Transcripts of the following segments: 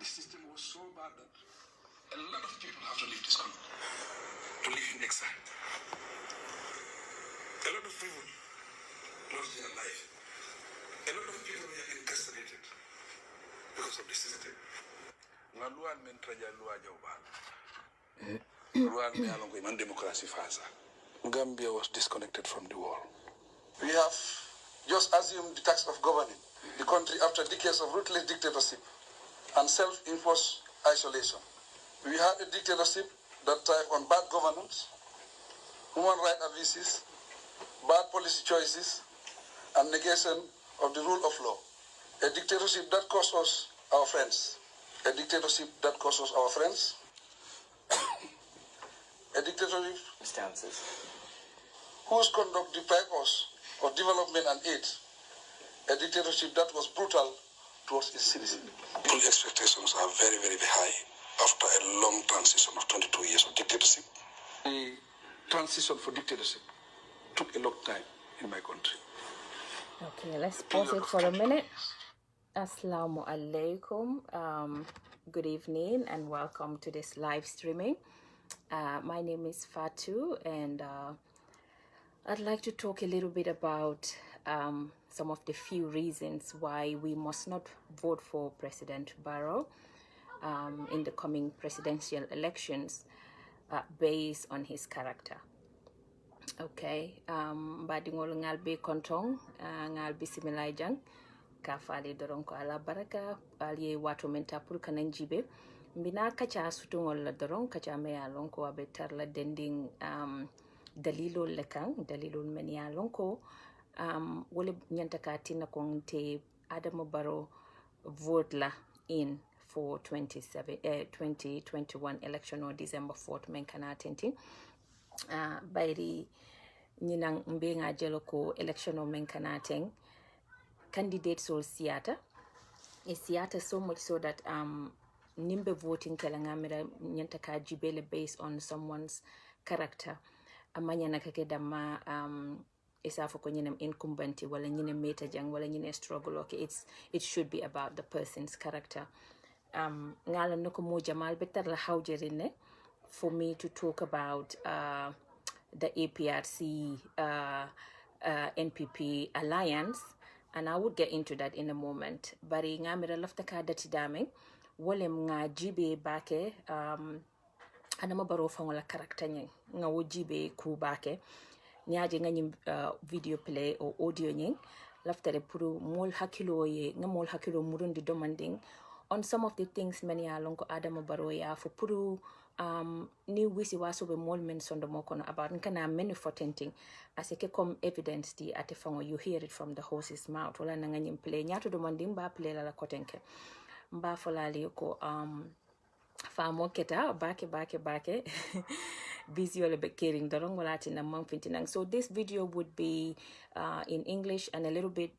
The system was so bad that a lot of people have to leave this country, to live in exile. A lot of people lost their life. A lot of people were incarcerated because of the system. Gambia was disconnected from the world. We have just assumed the task of governing the country after decades of ruthless dictatorship and self-imposed isolation. We had a dictatorship that thrived on bad governance, human rights abuses, bad policy choices, and negation of the rule of law. A dictatorship that cost us our friends. A dictatorship that cost us our friends. A dictatorship stances whose conduct deprived us of development and aid. A dictatorship that was brutal towards its citizens. People's expectations are very, very high after a long transition of 22 years of dictatorship. The transition for dictatorship took a long time in my country. Okay, let's pause it for a minute. Assalamu alaikum. Good evening and welcome to this live streaming. My name is Fatou, and I'd like to talk a little bit about some of the few reasons why we must not vote for President Barrow in the coming presidential elections based on his character. Okay, badingol ngal be kontong ngal bisimilay jang ka fali doron ko ala baraka aliye wato menta pour kanan jibe mbina kacha sutungol la doron kacha me alon ko abe tarla dending dalilol lekan dalilol men ya lonko wole nyanta ka tina konte Adama Barrow vote la in for 2021 election or December 4th men kana tenti bayri nyinang mbenga jelo ko election o men kana ten candidates or siata is siata so much so that nimbe voting kalangamira nyanta ka jibele based on someone's character amanya nakake dama isafo ko nyinem incumbent wala nyine meta jang wala nyine struggle. Okay, it should be about the person's character. Ngala noko mo jamal better la hawjerine for me to talk about the APRC NPP alliance, and I would get into that in a moment. Bari ngamira lafta ka dati dame wolem nga jibe bake Adama Barrow fangola character nyeng nga wojibe ku bake nyaje nga nyim video play or audio nyeng laftare puru mol hakilo ye nga mol hakilo murundi demanding on some of the things many alonko Adama Barrow ya for puru ni wisi waso be mol men sondo mokono about nkana many for tenting aseke come evidence di ate fango you hear it from the horse's mouth wala nga nyim play nyato demanding ba play la kotenke mba folali ko famo keta bake busy all about caring the wrong Latin and monfintinang. So this video would be in English and a little bit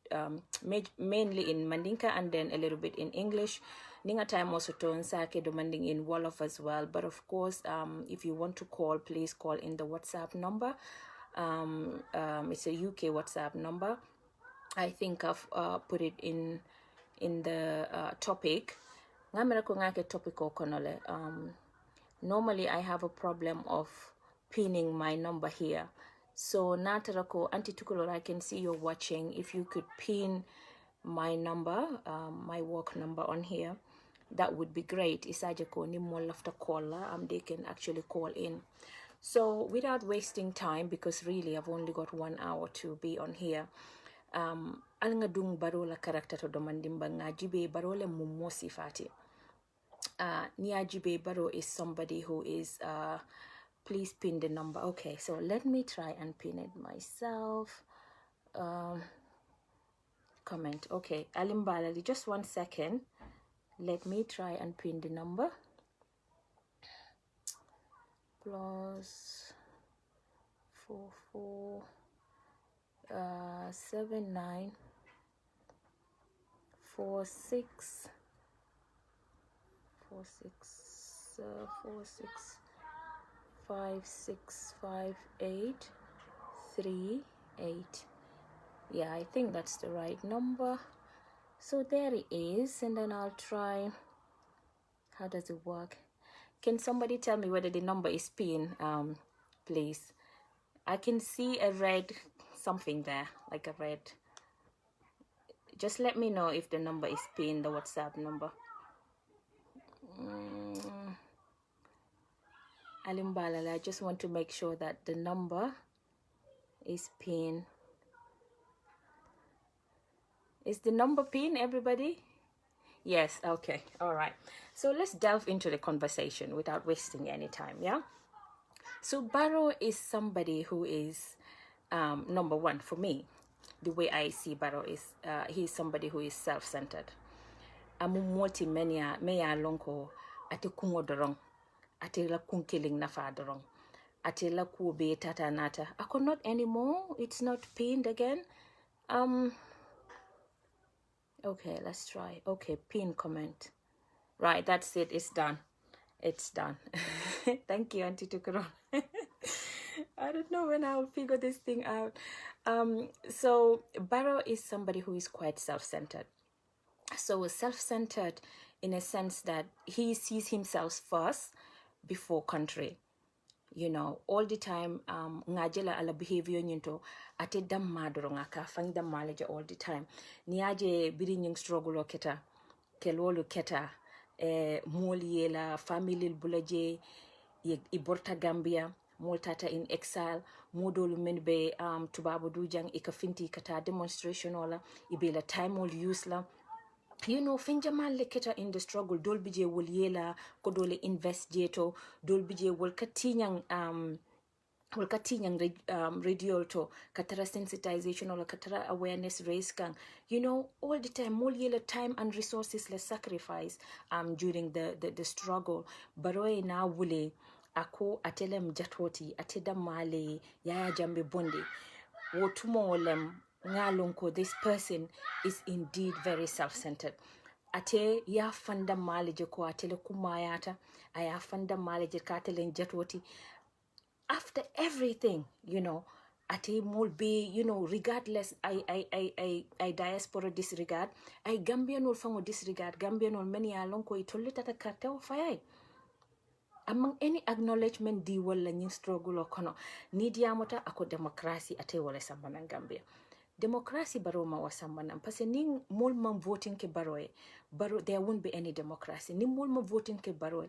mainly in Mandinka and then a little bit in English. Ninga time also to sake demanding in Wolof as well. But of course, if you want to call, please call in the WhatsApp number. It's a UK WhatsApp number. I think I've put it in the topic. Normally I have a problem of pinning my number here. So Natarako Antitukulor, I can see you're watching. If you could pin my number, my work number on here, that would be great. Isajako ni mo lafta caller, they can actually call in. So without wasting time, because really I've only got 1 hour to be on here. Alnga dung barola character to domandimba ngajibe barole mumosi fati. Niajibe Barrow is somebody who is please pin the number. Okay, so let me try and pin it myself. Comment. Okay, Alimbalali, just 1 second. Let me try and pin the number. +44 79 46 5658 38. Yeah, I think that's the right number. So there it is, and then I'll try How does it work? Can somebody tell me whether the number is pinned, please? I can see a red something there, like a red. Just let me know if the number is pinned, the WhatsApp number. Alimbalala, I just want to make sure that the number is pinned. Is the number pinned, everybody? Yes, okay, all right. So let's delve into the conversation without wasting any time, yeah? So Barrow is somebody who is, number one, for me, the way I see Barrow is, he's somebody who is self-centered. Amu multi menya meya lonko ate kungo dorong, ate la kunkiling na fa dorong, ate la kube tata nata. Ako not anymore. It's not pinned again. Okay, let's try. Okay, pin comment. Right, that's it. It's done. It's done. Thank you, Auntie Tukuron. I don't know when I'll figure this thing out. So Barrow is somebody who is quite self-centered. So self-centered in a sense that he sees himself first before country. You know, all the time, ngajela ala behavior nyinto ate dam madro ngaka fang dam maleja all the time. Niaje biri nying struggle keta, kelolo keta, moli la family bulaje, iborta Gambia, moltata in exile, modolu menbe tubabo dujang ikafinti kata demonstration ola, ibela time all use la. You know, finjamal leketa in the struggle, dolbije wol yela, kodole invest jeto, dolbije wol katinyang radio to katara sensitization or katara awareness raise kang. You know, all the time, mol yela time and resources le sacrifice during the struggle. Baroe na wule ako atelem jatwoti, ateda male, yaya jambe bondi. Wotumo olem ngalonko, this person is indeed very self-centered. Ate ya fanda maleje ko atele kumayata, aya fanda maleje katele jatwoti. After everything, you know, ate mol be, you know, regardless, I diaspora disregard, I Gambian ol fango disregard, Gambian ol many alonko itolita ta karteo fayai. Among any acknowledgement di wala nying struggle o kono ni diamota ako democracy ate wala sambana Gambia. Democracy baro ma wasambana parce ning molman voting ke baro there won't be any democracy. Ni molman voting ke baro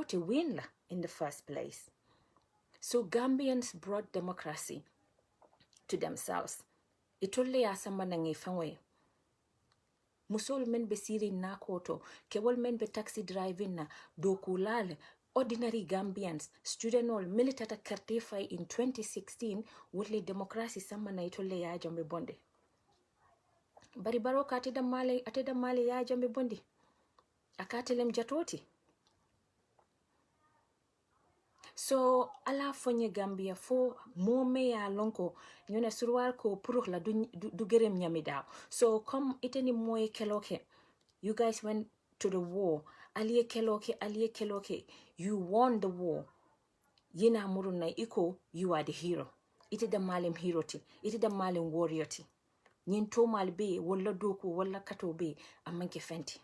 te win la in the first place. So Gambians brought democracy to themselves. Itolle ya sambana ngifangwe. Musol men be siri na koto, kewol men be taxi driving na dokulale. Ordinary Gambians, student all militata kartify in 2016 wotle democracy sama na itole ya jambe bonde. Bari baroka ateda male ya jambe bonde. Akatelem jatoti. So ala fonye Gambia fo mome ya lonko nyona surwal ko puruk la du gerem nyamida. So come iteni moye keloke. You guys went to the war. Aliye keloke. You won the war. Yina muruna iko, you are the hero. Iti da malim hero ti. Iti da malim warrior ti. Nyinto malbe, wala doku, wala kato be, amanke fenti.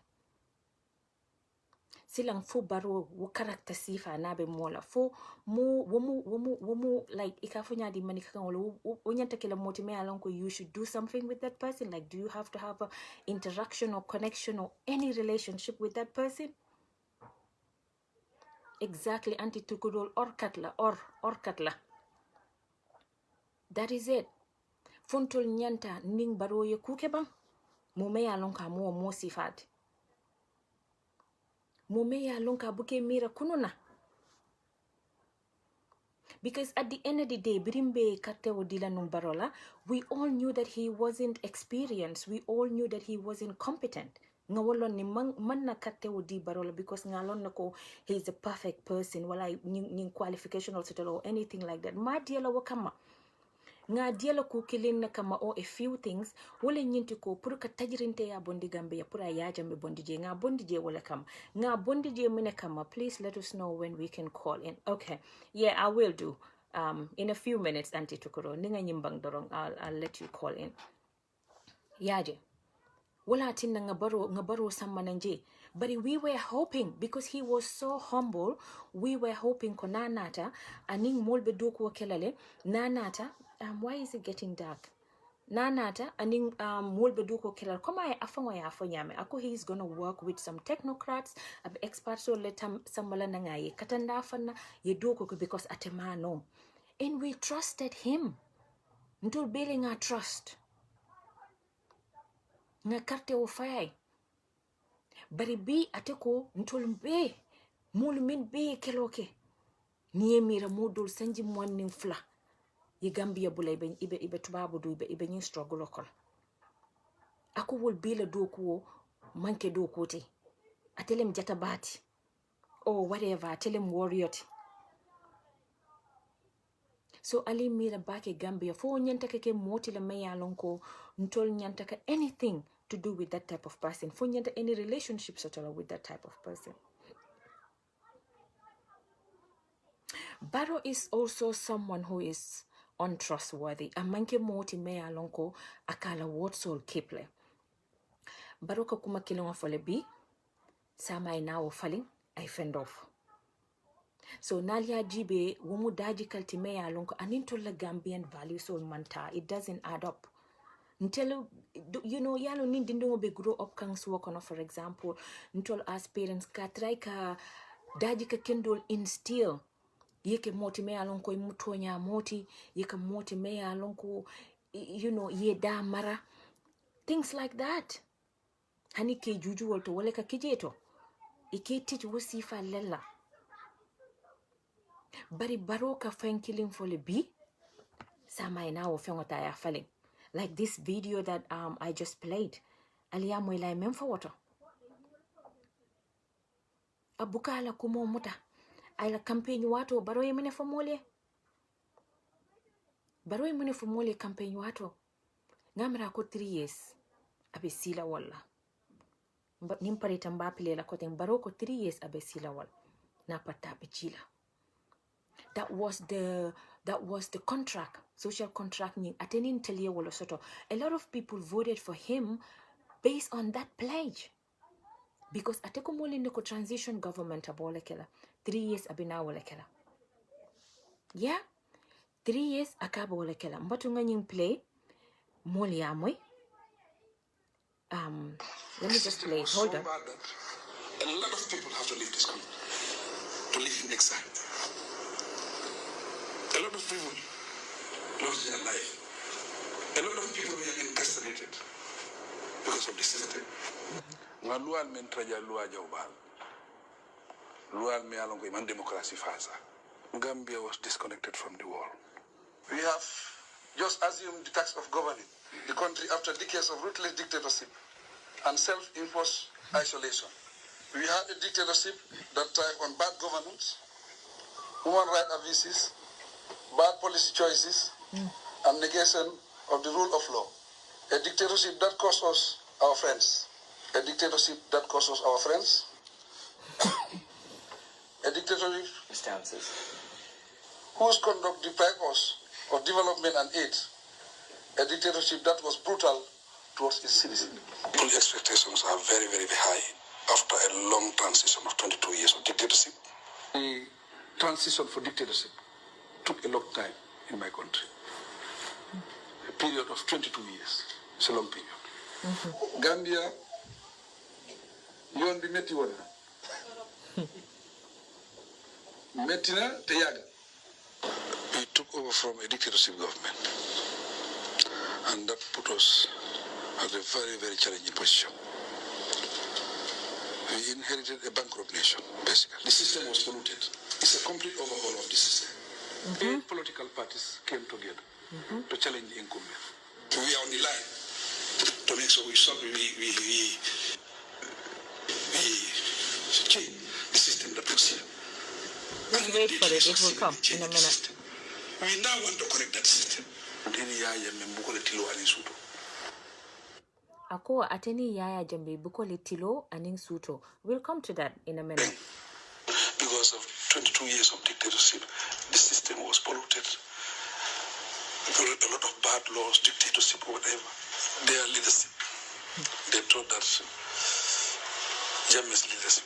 Silang fo baro wo karakta sifa nabe mola fo womu like ikafunya di manika wala onyanta kila motime alonko you should do something with that person. Like, do you have to have a interaction or connection or any relationship with that person? Exactly, anti tukudol or katla. That is it. Funtol nyanta ning baro ye kukeba mume alonka mo sifat. Mume ya lonka buke mira kununa. Because at the end of the day, Birimbe kate odila numbarola, we all knew that he wasn't experienced. We all knew that he wasn't competent. Ngawolon ni manna kate odi barola because ngalon nako he's a perfect person. Wala ning qualification or anything like that. Ma diala wakama. Nga diala kukilin na kama o a few things wale nyinti ko puru ka tajirinte ya bondi Gambia pura ya jambe bondi je nga bondi je wala kama nga bondi je mine kama. Please let us know when we can call in. Okay, yeah, I will do in a few minutes. Auntie Tukuro ninga nyimbang dorong, I'll let you call in. Yaje wala tinna nga Barrow sammananje. But we were hoping, because he was so humble, we were hoping ko nanata aning molbe doku kelale nanata. Why is it getting dark? Nanata aning molbe doku kelale koma ya afango ya afonyame ako he's gonna work with some technocrats, experts so letam samala nangaye katanda afana ye doku because atemano, and we trusted him. Ntul building our trust nga karte o fayay bari bi ateko ntol be mulu min be keloke niye mira modul sanji mwanni fla ye Gambia bulay ben ibe tubabu du ibe nyi struggle lokol ako wol bila doku manke doku te atelem jata bati or whatever atelem warrior. So ali mira bake Gambia fo nyanta ke moti la mayalonko ntol nyanta ka anything to do with that type of person, fo nyanta any relationships at all with that type of person. Barrow is also someone who is untrustworthy. Amanke moti mayalonko akala wotsol kiple. Barrow ka kuma kilonga fole bi sama ina wo falling I fend off. So Nalia Jibe wumu daji kaltime ya lonko anintola Gambian values or manta. It doesn't add up. Until yalo nindingo be grow up kangs work on, for example, until as parents ka try ka daji ka kendol instill yeke moti me alonko imutonya moti yeke moti me alonko ye da mara things like that. Hani ke juju wolto wale ka kijeto ike teach wasifa lella. Bari Barrow ka killing for the B sama ina wo fengota ya falling. Like this video that I just played. Aliya mo ilay mem fa woto. Abuka ala kumo muta. Ayla campaign wato Barrow yemene fo mole. Barrow yemene fo mole campaign wato. Ngamra ko 3 years. Abe sila wala. Nimpare tamba pile la kote Barrow ko 3 years abe sila wala. Na pata abe chila. That was the contract, social contract. A lot of people voted for him based on that pledge. Because ateko moli ndiko transition government abole kela 3 years abina wole kela. Yeah, 3 years akaba wole kela. Mbatunga nying play moli amwe. Let me just play. Hold on. A lot of people have to leave this country, to live in exile. A lot of people lost their life. A lot of people were incarcerated because of the system. Lual men traja lua jawbal. Lual me along with democracy fasa. Gambia was disconnected from the world. We have just assumed the task of governing the country after decades of ruthless dictatorship and self-imposed isolation. We had a dictatorship that thrived on bad governance, human rights abuses, bad policy choices, and negation of the rule of law. A dictatorship that cost us our friends. A dictatorship that cost us our friends. A dictatorship whose conduct deprived us of development and aid. A dictatorship that was brutal towards its citizens. All the expectations are very, very high after a long transition of 22 years of dictatorship. The transition for dictatorship took a long time in my country. A period of 22 years. It's a long period. Gambia, yon bi metti won na. Metina te yaga. We took over from a dictatorship government, and that put us at a very, very challenging position. We inherited a bankrupt nation, basically. The system was polluted. It's a complete overhaul of the system. 8 political parties came together to challenge the incumbent. We are on the line to make sure we change the system that was here. Let's wait for it. It will come in a minute. We now want to correct that system. Ako ateni yaya jambe bukole tilo aning suto. We'll come to that in a minute. Because of 22 years of dictatorship, the system was polluted. A lot of bad laws, dictatorship, whatever. Their leadership They thought that Jammeh's leadership,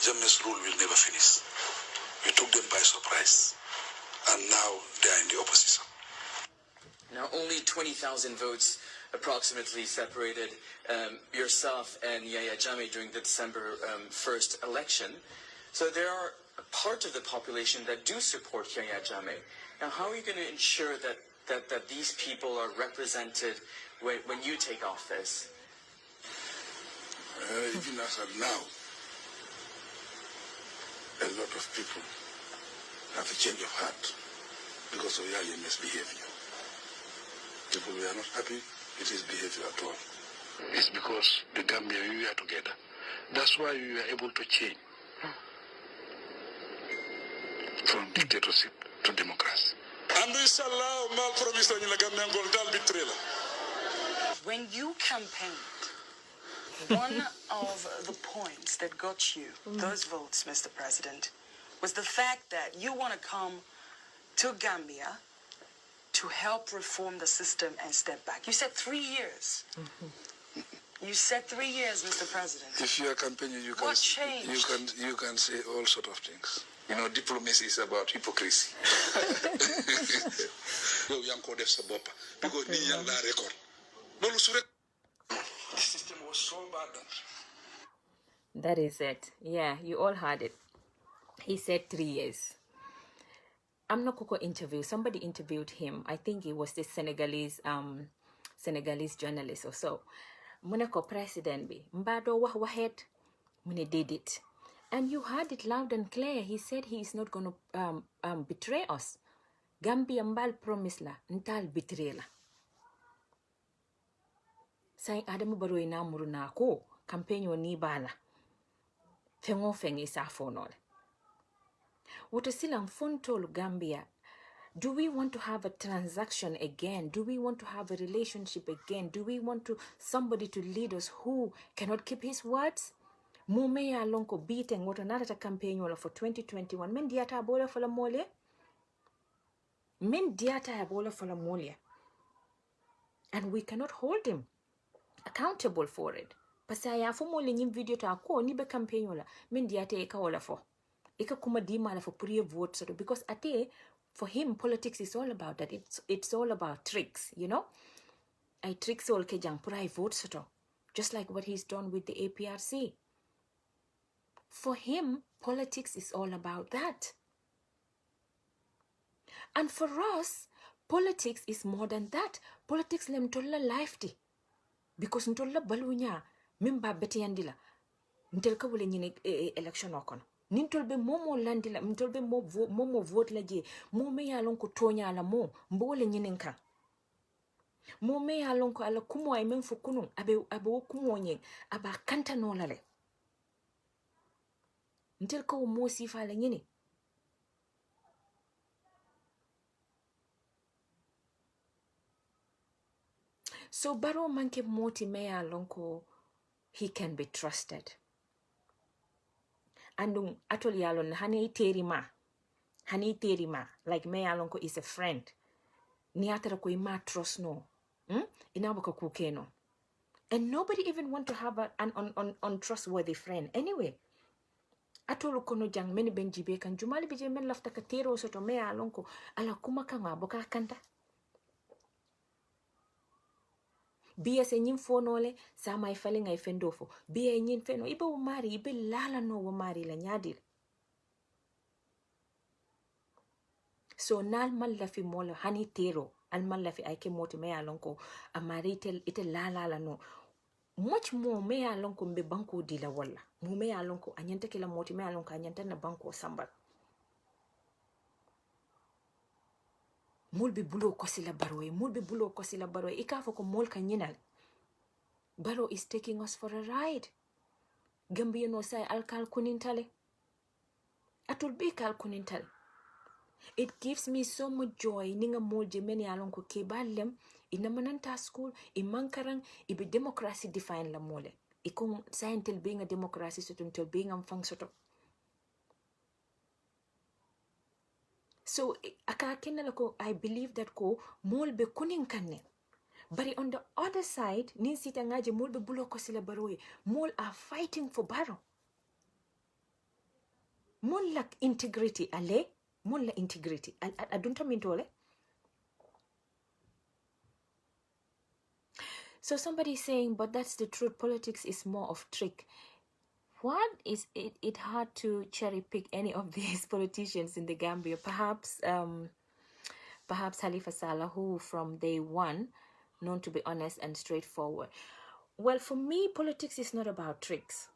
Jammeh's rule will never finish. We took them by surprise, and now they are in the opposition. Now, only 20,000 votes approximately separated yourself and Yahya Jammeh during the December 1st election. So there are a part of the population that do support Yahya Jammeh. Now, how are you going to ensure that these people are represented when you take office? Even as of now, a lot of people have a change of heart because of Yahya Jammeh's behavior. People were not happy with his behavior at all. It's because the Gambia, we are together. That's why we were able to change from dictatorship to democracy. And inshallah, when you campaigned, one of the points that got you those votes, Mr. President, was the fact that you want to come to Gambia to help reform the system and step back. You said 3 years. You said 3 years, Mr. President. If you are campaigning, you can What changed? you can say all sort of things. You know, diplomacy is about hypocrisy. Because the system was so bad. That is it. Yeah, you all heard it. He said 3 years. I'm not going to interview. Somebody interviewed him. I think it was this Senegalese journalist or so. Muneko president be mbado wahed mune did it, and you heard it loud and clear. He said he is not going to betray us. Gambia mbal promise la ntal betray la. Say Adamu Barrow ina muruna ko campaign ni bala. Fengo fengi sa fonole. What is still unfontol Gambia? Do we want to have a transaction again? Do we want to have a relationship again? Do we want somebody to lead us who cannot keep his words? Mume ya lonko beating what another campaign for 2021. Men diata abola for la mole. Men diata abola for la mole. And we cannot hold him accountable for it. Pasaya fo mole nyim video ta ko ni be campaign wala. Men diata eka wala for. Eka kuma dima la for pure vote so because ate for him politics is all about that. It's all about tricks, you know. I tricks all ke jang pura vote so just like what he's done with the APRC. For him, politics is all about that. And for us, politics is more than that. Politics lem tolla life di. Because ntolla balunya mimba beti yandila. Ntelka wule nyine election okon. Nintolbe momo landila, ntolbe momo vote la je, mome ya lonko tonya la mo, mbole nyenenka. Mome ya lonko ala kumo ay men fukunu, abe kumo nyen, aba kanta no lale. Ntelka wo mo sifa la nyene. So Barrow manke moti meya lonko, he can be trusted. Andung atol yalon hani terima, like me alonko is a friend. Ni atara ko ima trust no, inabaka kukeno, and nobody even want to have an untrustworthy friend anyway. Atolo kono jang many benjibe kan jumali bije men lafta ka tero soto me alonko ala kuma kanga boka kanta. Biya se nyim fonole sama ifale ngai fendofo biya nyin feno ibe umari ibe lala no umari la nyadil. So nal malla fi mola hani tero al malla fi aike moti me alonko amari ite lala no much more me alonko mbe banko dila wala mu me alonko anyanta kila moti me alonko anyanta na banko sambal mulbe bulo kosila Barrow ikafo ko mol kanyinal. Barrow is taking us for a ride. Gambia no say alkal kunintale atul be kal kunintale. It gives me so much joy ninga molje meni alonko ke balem ina mananta school imankarang ibe democracy define la mole ikong scientel being a democracy sotuntel being am fang soto. So I believe that ko mol be kunin kanne But on the other side, ninsita ngaje mol be bulo ko sila Barrow, mol are fighting for Barrow. Mol lak integrity ale, mol la integrity. I don't mean to ale. So somebody is saying, but that's the truth. Politics is more of trick. What is it hard to cherry pick any of these politicians in the Gambia? Perhaps Halifa Sallah, who from day one known to be honest and straightforward. Well, for me, politics is not about tricks.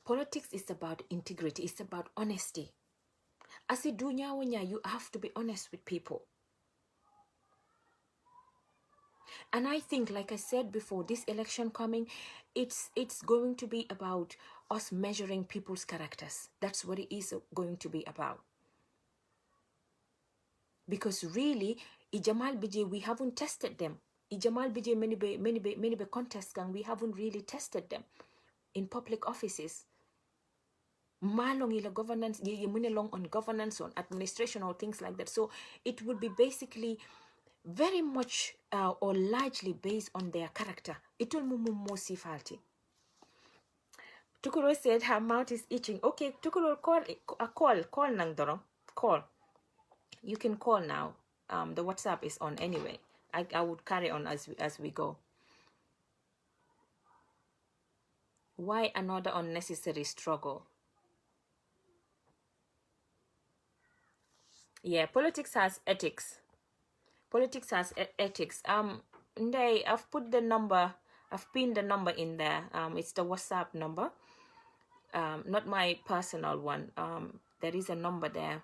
Politics is about integrity. It's about honesty. As a dunya, you have to be honest with people. And I think, like I said before, this election coming, it's going to be about us measuring people's characters. That's what it is going to be about. Because really, Ijamal Badjie, we haven't tested them. Ijamal Badjie, many contests, we haven't really tested them in public offices. Malong ila governance, long on governance, on administration, or things like that. So it would be basically very much or largely based on their character. It will more sifalti. Tukuro said her mouth is itching. Okay, Tukuro, call nang dorong. Call. You can call now. The WhatsApp is on anyway. I would carry on as we go. Why another unnecessary struggle? Yeah, politics has ethics. Politics has ethics. I've put the number, I've pinned the number in there. It's the WhatsApp number, not my personal one. There is a number there,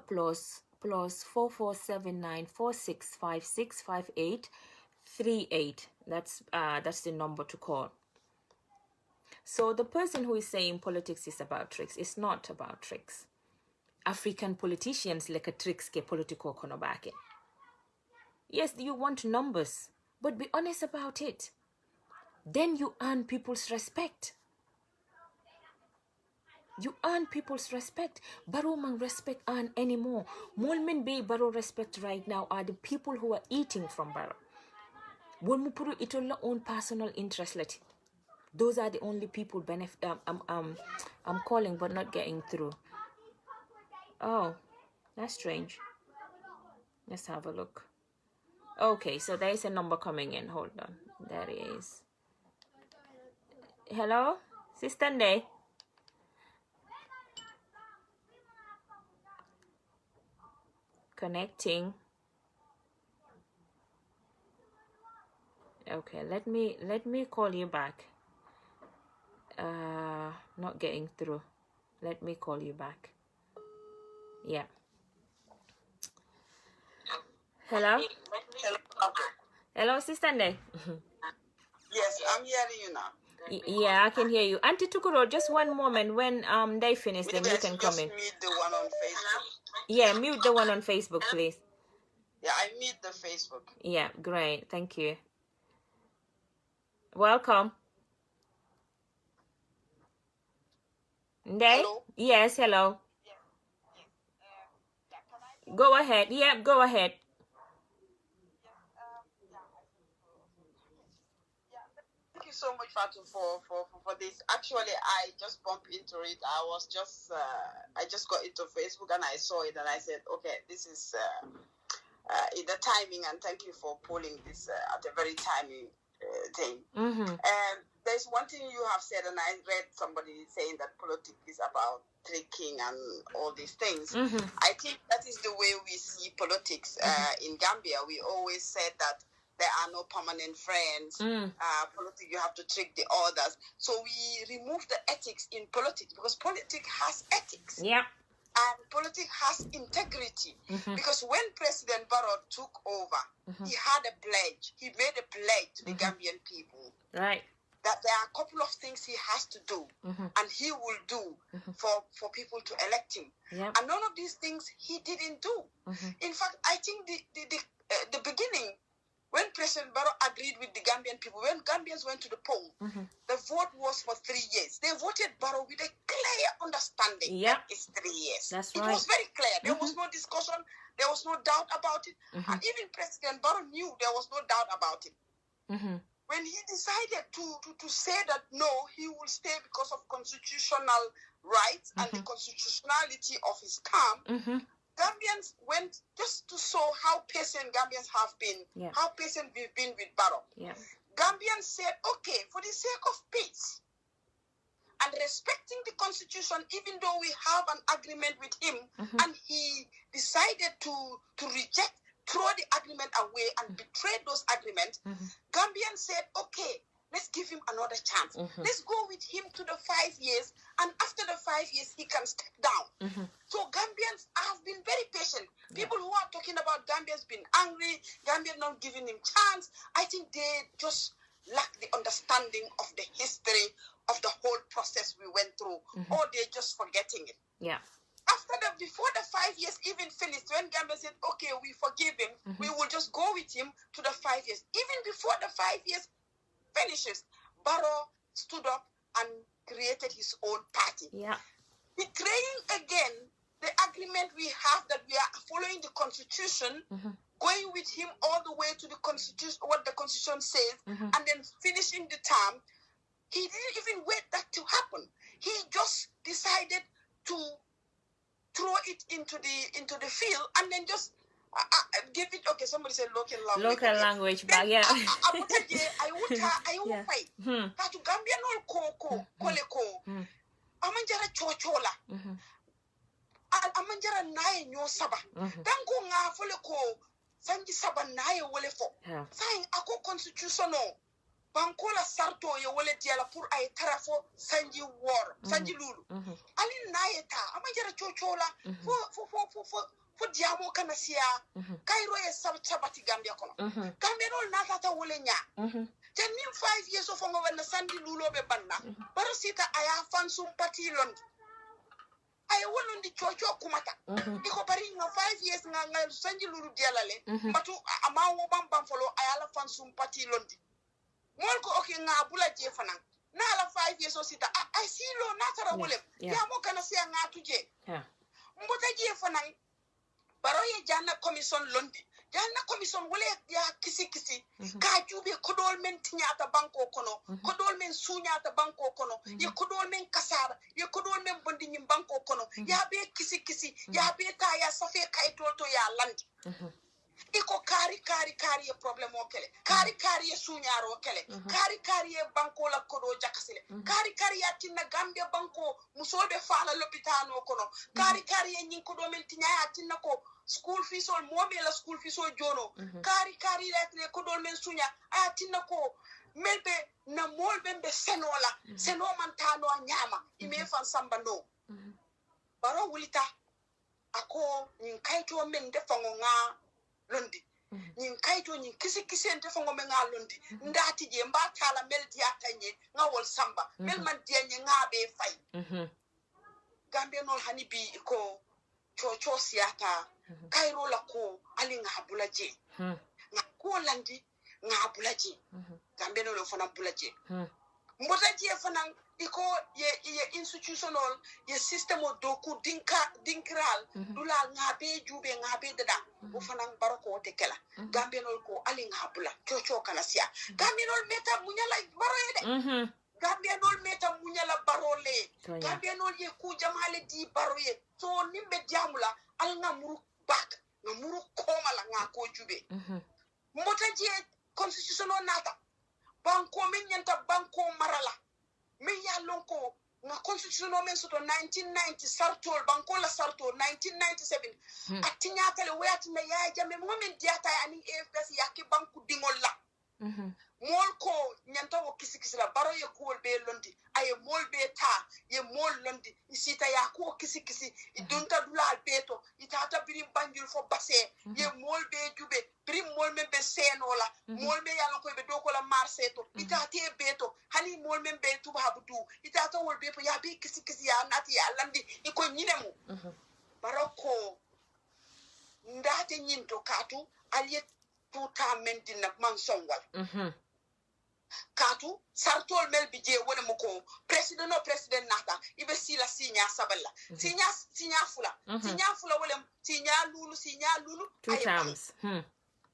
plus 447946565838. That's the number to call. So the person who is saying politics is about tricks, it's not about tricks. African politicians like a tricks ke political konobake. Yes, you want numbers, but be honest about it. Then you earn people's respect. You earn people's respect. Barrow man respect earn anymore. Molmen Bay Barrow respect right now are the people who are eating from Barrow. Wolmupuru itola own personal interest let. Those are the only people benefit. I'm calling but not getting through. Oh, that's strange. Let's have a look. Okay, so there is a number coming in. Hold on. There it is. Hello? Sister Nde? Connecting. Okay, let me call you back. Not getting through. Let me call you back. Yeah. Hello? Hello, Sister Nde? Yes, I'm hearing you now. Yeah, I can hear you. Auntie Tukuro, just one moment. When they finish, then you can come in. Mute the one on Facebook. Yeah, mute the one on Facebook, please. Yeah, I mute the Facebook. Yeah, great. Thank you. Welcome. Nde? Hello? Yes, hello. Go ahead. Yeah, go ahead. Thank you so much, Fatou, for this. Actually, I just bumped into it. I just got into Facebook and I saw it and I said, okay, this is in the timing, and thank you for pulling this at a very timing thing. Mm-hmm. There's one thing you have said, and I read somebody saying that politics is about tricking and all these things. Mm-hmm. I think that is the way we see politics in Gambia. We always said that there are no permanent friends. Politics, you have to trick the others. So we remove the ethics in politics because politics has ethics. Yeah. And politics has integrity. Mm-hmm. Because when President Barrow took over, he had a pledge. He made a pledge to the Gambian people. Right. That there are a couple of things he has to do, and he will do for people to elect him. Yep. And none of these things he didn't do. In fact, I think the beginning, when President Barrow agreed with the Gambian people. When Gambians went to the poll, the vote was for 3 years. They voted Barrow with a clear understanding that it's 3 years. That's it right. was very clear. There was no discussion. There was no doubt about it. And even President Barrow knew there was no doubt about it. When he decided to say that no, he will stay because of constitutional rights and the constitutionality of his term, Gambians went just to show how patient Gambians have been, how patient we've been with Barrow. Gambians said, okay, for the sake of peace and respecting the constitution, even though we have an agreement with him, and he decided to reject, throw the agreement away and betray those agreements, Gambians said, okay, let's give him another chance. Let's go with him to the 5 years, and after the 5 years, he can step down. So Gambians have been very patient. People who are talking about Gambians being angry, Gambians not giving him chance, I think they just lack the understanding of the history of the whole process we went through, or they're just forgetting it. Before the 5 years even finished, when Gambia said, okay, we forgive him, we will just go with him to the 5 years. Even before the 5 years finishes, Barrow stood up and created his own party. Betraying again the agreement we have that we are following the constitution, going with him all the way to the constitution, what the constitution says, and then finishing the term. He didn't even wait that to happen. He just decided to throw it into the field and then just give it. Okay, somebody said local language. Local language, but yeah. I would fight. Katu Gambia no ko amanjara chochola. Amanjara nae nyo saba. Dango nga fole ko sanji saba nae wole fo. Sain ako constitutional. Bankola sarto ye wole diala pour ay tarafo sanji war, sanji lulu. Ali nae ta amanjara chochola fo diamo kana sia kairo ye sabati Gambia kono. Gambia no natata wole nya. Ten 5 years of ongo when the sandi lulo be banna. Barosita aya fansum pati londi. Aya wonondi chocho kumata. Iko pari nga 5 years nga sanji lulu dialale. Matu amawo bambam folo aya la fansum pati londi. Molko okay nga bula je fanan. Na la 5 years osita I see lo natara wole. Ya mo kana sia nga tuje. Mbota je fanan. Baroye jana commission londi. Jana commission wole ya kisi ka jube kodol men tinyata banko kono kodol men sunyata banko kono ye kodol men kasara ye kodol men bondi nyim banko kono ya be kisi ya be ta ya safe kaytol to ya landi iko kari ye problem o kele kari ye sunyaro kele kari ye banko la kodo jakasile kari ya tinna Gambia banko musobe fala lopitano kono kari ye nyin kodo men tinyaya tinna ko school fees or mobe la school fees or jono kari la ko dol men sunya atinna ko melbe na molbe be senola seno mantano nyama ime fan samba no Barrow wulita ako nyin kaito men defango nga londi nyin kaito nyin kisi en defango men nga londi ndati je mbatala mel diatanye nga wol samba mel man dianye nga be fay Gambia no hani bi ko chocho siata kairo la ko ali nga bulaje nga ko landi nga bulaje Gambia no fana bulaje mbota je fana iko ye institutional ye system o doku dinkral dula nga be jube nga be dada o fana baroko te kala Gambia no ko ali nga bula chocho kana sia Gambia no meta munyala baro yede Gambia no meta munyala barole Gambia no ye ku jamale di baroye so nimbe jamula al nga muru bak nga muru komala nga ko jube mbota je constitutional nata banko men nyanta banko marala men ya lonko nga constitutional men soto 1990 sartol banko la sarto 1997 atinyata le wayat na ya jame momen diata ani EFS yaki banku dingol la molko nyanta wo kisi la baro ye ko be londi ay mol be ta ye mol londi isita ya ko kisi idunta dula beto itata birim banjul fo basse ye mol be jube birim mol men be senola mol be yalla ko be doko la marseto itata beto hani mol men be tuba habudu itata wol be ya be kisi ya nati ya landi iko nyinemu baroko ndate nyinto katu aliye tuta mendina man songwal katu sartol mel bije wala muko president nata ibe sila sinya saballa sinya fula wala sinya lulu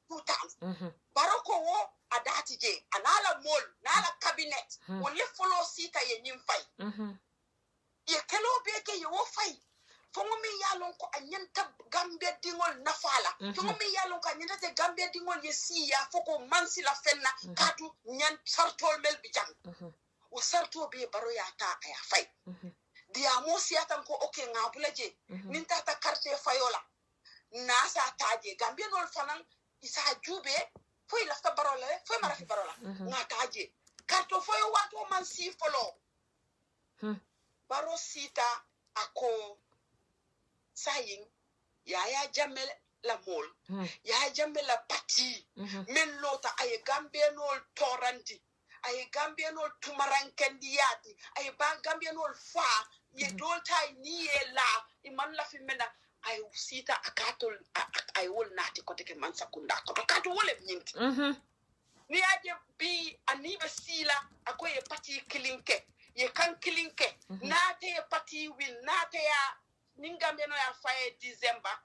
two times baroko wo adati je anala mol nala cabinet wonle follow sita ye nyim fay ye kelo beke ye wo fay fongo mi yalon ko anyanta gambia dingol nafala fongo mi yalon ko anyanta te gambia dingol ye siya foko mansi la fenna katu nyan sartol mel bijang o sarto be baro ya ta aya fay dia mo siata ko okay ngabula je ninta ta carte fayola nasa taje gambia nol fanan isa jube foi lafta barola foi marafi barola nga taje carte foyo wato man si folo baro sita ako saying yaya jamel la mol yaya jamel la pati men lota ay gambianol torandi ay gambianol tumarankendiati ay ba gambianol fa ye dolta ni la iman la fi mena ay sita akatol ay wol nati ko teke man sakunda ko kato wole nyinti ni aje bi anibe sila akoye pati kilinke ye kan kilinke nate ye pati win nate ya ningambe no ya faye December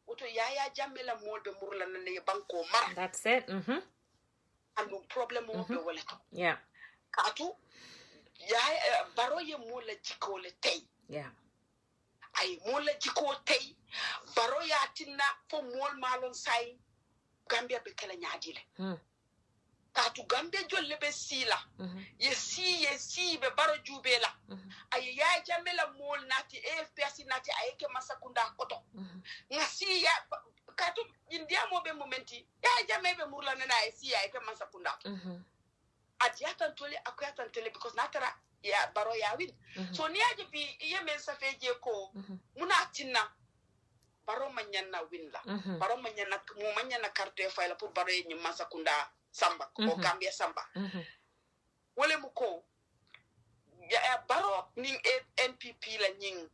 oto yaya jamela molbe murla nane banko mara that's it and problem mo be wala to yeah katu ya baro ye mola jiko le tay ay mola jiko tay baro ya tinna fo mol malon say gambia be kala nyaadile katu gambia jolle be sila ye si be baro jubela ay ya jamela mol nati fps nati ayeke masakunda koto ngasi ya katu india mo be momenti ya jamebe murla nana ay si ayeke masakunda adiatan tole akoyatan tole because natara ya baro ya win so ni aje bi ye men sa feje ko muna tinna baro manyanna win la baro manyanna carte fayla pour baro ye masakunda samba ko gambia samba wole mu ko ya baro ning NPP la ning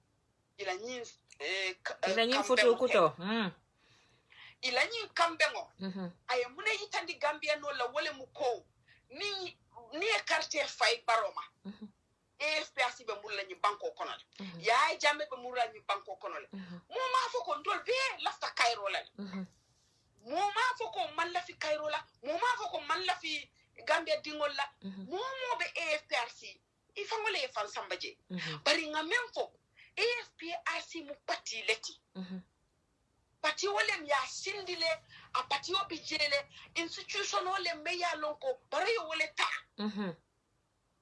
ila ning futu kuto ila ning kambengo ay mune yitandi gambia no la wole mu ko ni carte fay baroma fps be mulla ni banko konole yaay jamme be mulla ni banko konole mo ma foko ndol be lafta kayro la mo ma foko man la fi kayro la mo ma foko man la fi gambia dingol la mo be fps ifangole fan sambaje bari nga memfo fps mu pati leti pati wolem ya sindile a pati obijele institution wolem me ya lonko bari yo wole ta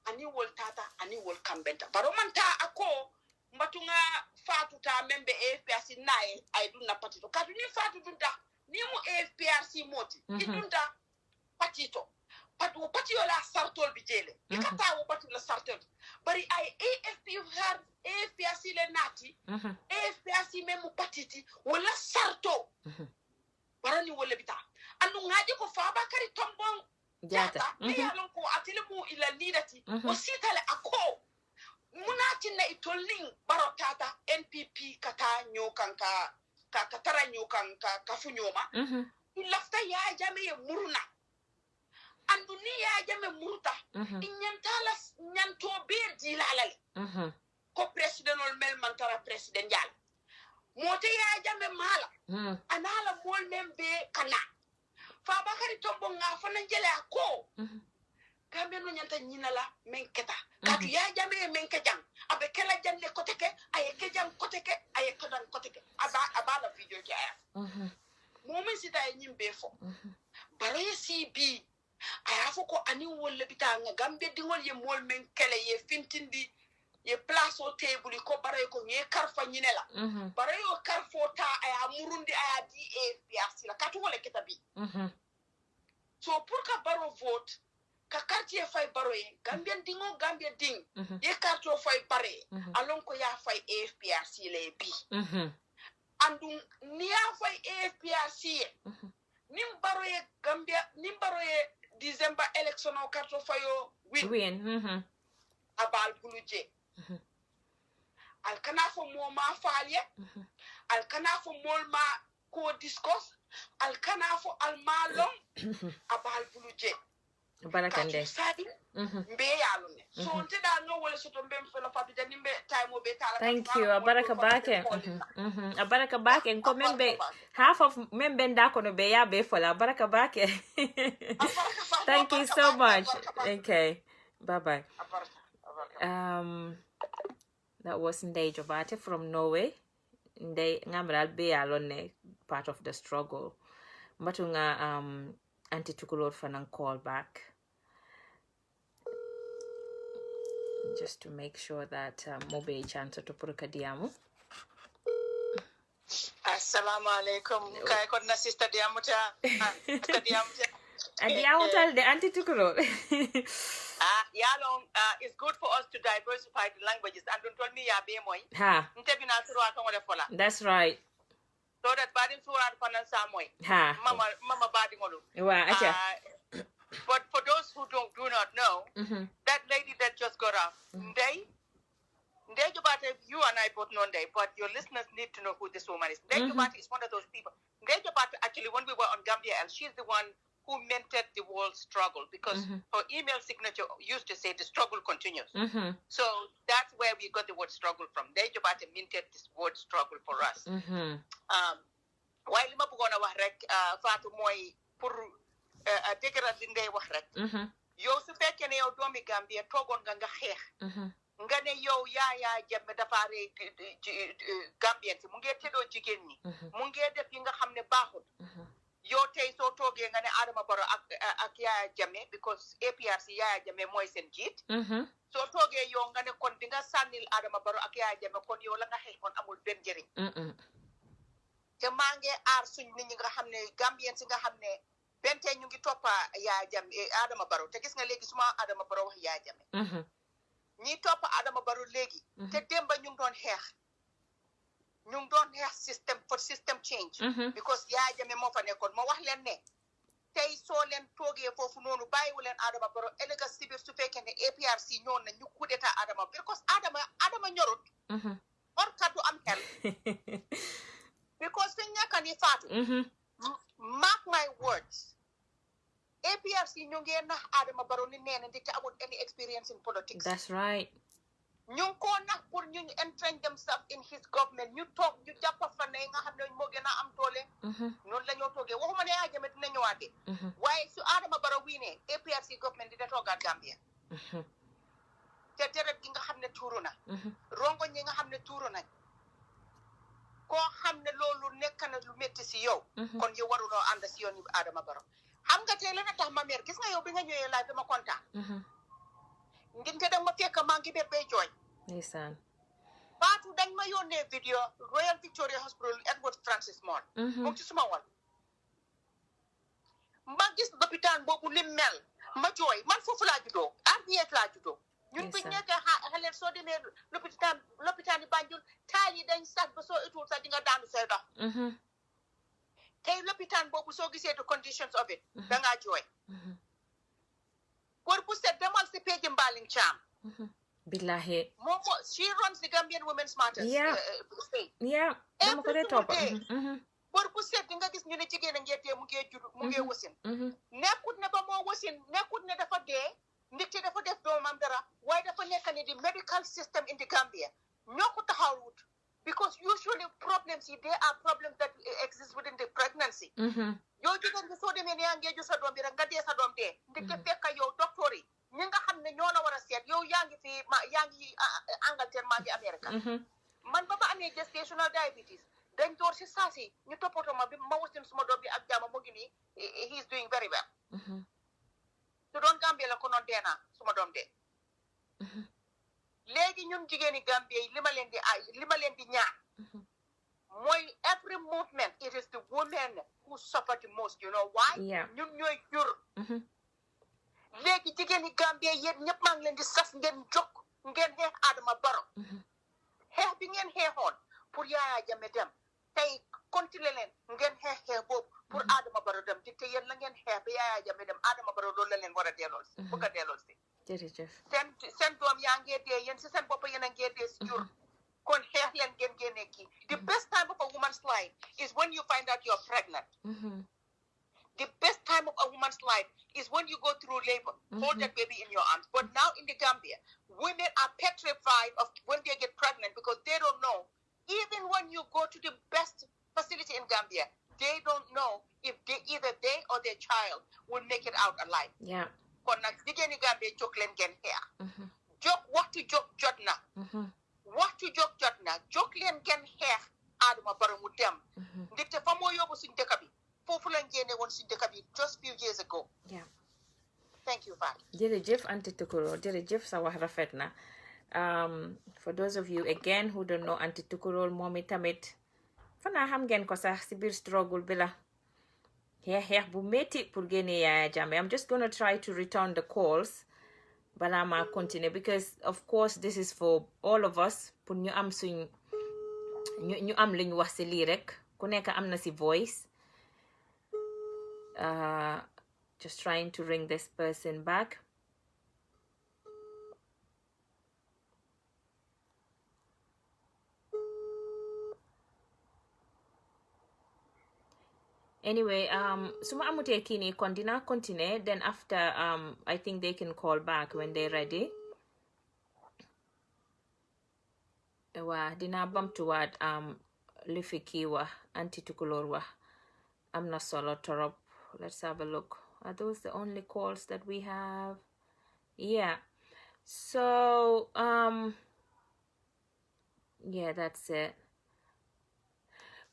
ani wol tata ani wol kambenta baro manta ako mbatunga fatu ta membe fps nae ay dunna pati to kadu ni fatu dunta ni mu fps moti idunta pati to patu pati yola sartol bijele ikata wo pati la sartol bari ay fps le nati fps memu patiti wala sarto barani wala bita anu ngaji ko faba kari tombon jata ni yalon ko atilimu ila lidati wasitale ako munati na itolling barotata NPP kata nyokan ka katara nyokan ka funyoma ilafta ya jame muruna andu ni ya jame muruta inyantala nyanto be dilalale ko presidentol mel mantara president yal mote ya jame mala anala mol membe kana fa bakari tombo nga fana jele ako kambe no nyanta nyinala menketa katu ya jame menkejang abe kala janne koteke ayeke jang koteke ayeke dan koteke abala video ki aya momen sita nyimbe fo bare CB aya fo ko ani wolle bitanga gambe dingol ye mol men kele ye fintindi ye place au table ko bare ko ye karfa nyinela bare yo karfo ta aya murundi aya di biasi la katu wole ketabi so pour ka baro vote ka quartier fay baro ye gambien dingo gambien ding ye karto fay bare alon ko ya fay AFPRC le bi andum ni ya fay AFPRC nim baro ye gambia nim baro ye December election o karto fayo win abal buluje al kana fo mo ma falye al kana fo mol ma ko discuss al kanafo al malong abal buluje barakande sadi mbe yalone so onte da no wala so to mbem fela Fatou Badjie mbe time o be tala thank you abaraka bake abaraka bake ko membe half of membe ndako no be ya be fola abaraka bake thank you so much okay bye bye that was Ndeye Jobate from Norway. Ndeye ngamral be alone part of the struggle. Matunga anti-tukulor fanan call back. Just to make sure that mobe chance to puruka diamu. Assalamu alaikum. Kai ko na sister diamuta. Diamuta. Diamuta the anti-tukulor. Yalong, it's good for us to diversify the languages. And don't tell me ya be moy. Ha. That's right. So that badin suran panan samoy. Ha. Mama badin olu. Wa acha. But for those who do not know, that lady that just got off, Ndeye Jobate, you and I both know Ndeye, but your listeners need to know who this woman is. Ndeye Jobate is one of those people. Ndeye Jobate, actually, when we were on Gambia, and she's the one who mentored the world struggle, because her email signature used to say the struggle continues. So that's where we got the word struggle from. Ndeye Jobate minted this word struggle for us. While ma bëggoon a wax rek Fatou mooy pour dëgëral li ngay wax rek. Yow su fekkee ne yow doomi Gambia toogoon nga xeex. Nga ne yow Yaya Jammeh dafa rey Gambien si mu ngi tëddoo jigéen ñi. Mu ngi def yi nga xam ne baaxul. Yow tey soo toogee nga ne Adama Barrow ak Yaya Jammeh because APRC Yaya Jammeh mooy seen jiit. Soo toogee yow nga ne kon di nga sànnil Adama Barrow ak Yaya Jammeh kon yow la nga xeexoon amul benn njëriñ. Te maa ngi aar suñ nit ñi nga xam ne Gambien si nga xam ne benn tey ñu ngi toppa Yaya Jammeh Adama Barrow te gis nga léegi suma Adama Barrow wax Yaya Jammeh. ñi toppa Adama Barrow léegi. te démba ñu ngi doon xeex. ñu ngi doon xeex système for system change. because Yaya Jammeh moo fa nekkoon ma wax leen ne tey soo leen toogee foofu noonu bàyyiwu leen Adama Barrow ëllëg si biir su fekkee ne APRC ñëw na ñu coup d'état Adama because Adama ñorut. or kaddu am xel. because fi ñàkk ni Fatou. Mark my words. APRC ñu ngi nax Adama Barrow ni nee na ndekte amul any experience in politics. That's right. ñu ngi ko nax pour ñu entrench themselves in his government ñu toog ñu jàppa fa ne nga xam ne moo gën a am doole. noonu la ñoo toogee waxuma ne Yaya Jammeh dina ñëwaatee. waaye su Adama Barrow wii ne APRC government dina toogaat Gambia. te deret gi nga xam ne tuuru na. rongoñ ñi nga xam ne tuuru nañ. koo xam ne loolu nekk na lu métti si yow. kon yow waruloo ànd si yoon yu Adama Barrow. xam nga tey lan a tax ma mer gis nga yow bi nga ñëwee laaj dama kontaan. nginte danga ma fekk maa ngi bébbee jooy. Ndeysaan. Fatou dañ ma yónnee vidéo Royal Victoria Hospital Edward Francis Mall. moom ci suma wal. ma gis lopitaan boobu li mel ma jooy man foofu laa juddoo RDS laa juddoo. ñun biñ nekkee xale soo demee lopitaan yi Banjul taal yi dañ sax ba soo itul sax di nga daanu say dox. tey lopitaan boobu soo gisee the conditions of it dangaa jooy. pour bu set demal si Peji Mbaling Cham. Billahi. moom she runs the Gambian Women's Matters. state. dama ko dee topp. pour bu set di nga gis ñu ne jigéen a ngee dee mu ngee judd mu ngee wasin. nekkut ne ba moo wasin nekkut ne dafa dee nit ki dafa def doomam dara waaye dafa nekk ne the medical system in the Gambia ñoo ko taxawut because usually problems yi there are problems that exist within the pregnancy. yow jigéen bi soo demee ne yaa ngee ju sa doom bi rek nga dee sa doom dee ndeke fekk yow docteur yi ñi nga xam ne ñoo la war a seet yow yaa ngi fi yaa ngi Angleterre maa ngi America. man ba ma amee gestational diabetes dañ door si saa si ñu toppatoo ma bi ma wasin suma doom bi ak jaama mu ngi nii he is doing very well. su doon Gambie la ko noon dee naa suma doom dee. léegi ñun jigéeni Gambie yi li ma leen di ñaan. mooy every movement it is the women who suffer the most you know why. ñun ñooy jur. léegi jigéeni Gambie yéen ñëpp maa ngi leen di sas ngeen jóg ngeen xeex Adama Barrow. xeex bi ngeen xeexoon pour Yaya Jammeh dem tey continuer leen ngeen xeex boobu pour Adama Barrow dem te yéen la ngeen xeex ba Yaya Jammeh dem Adama Barrow loolu la leen war a delloo si. bëgg a delloo si. jërëjëf. seen doom yaa ngee dee yéen si seen bopp yéen a ngee dee si jur. The best time of a woman's life is when you find out you're pregnant. The best time of a woman's life is when you go through labor. Hold that baby in your arms. But now in the Gambia, women are petrified of when they get pregnant because they don't know. Even when you go to the best facility in Gambia, they don't know if either they or their child will make it out alive. Yeah. Kon nak jigéen ñi Gambia jóg leen ngeen xeex. Jóg waxtu jóg jot na. Waxtu jóg jot na. Jóg leen ngeen xeex Adama Barrow mu dem. Ndekte fa moo yóbbu suñ dëkk bi. Foofu lañ génne woon suñ dëkk bi just few years ago. Yeah. Thank you, Fatou. Jërëjëf Aunty Tukuro, jërëjëf sa wax rafet na. For those of you again who don't know Aunty Tukuro, moom itamit fanaa xam ngeen ko sax si biir struggle bi la. Xeex bu métti pour génne Yaya Jammeh. I'm just gonna try to return the calls balaa ma continue because of course this is for all of us pour ñu am suñ ñu am lu ñu wax si lii rek ku nekk am na si voice. Just trying to ring this person back. Anyway, suma amute kini kon dina continue, then after I think they can call back when they're ready. Wa dina bamtuwaat li fi kii wax Aunty Tukulóor wax am na solo torop. Let's have a look. Are those the only calls that we have? Yeah. So yeah, that's it.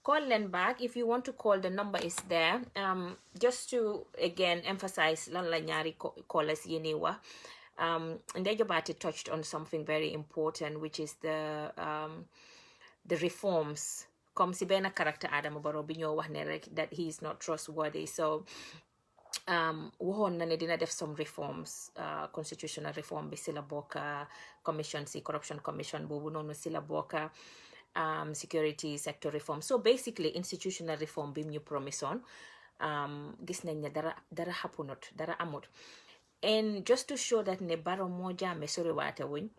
Call them back if you want to call. The number is there. Just to again emphasize lan la ñaari callers yeni wax. Ndeye Jobaate touched on something very important, which is the reforms. Comme si benn character Adama Barrow bi ñoo wax ne rek that he is not trustworthy. So waxoon na ne dina def some reforms, constitutional reform bi si la bokka, commission si corruption commission boobu noonu si la bokka, security sector reform. So basically institutional reform bi ñu promise on, gis nañ ne dara hapunut, dara amut. And just to show that ne Barrow moo Jammeh soriwaate wuñ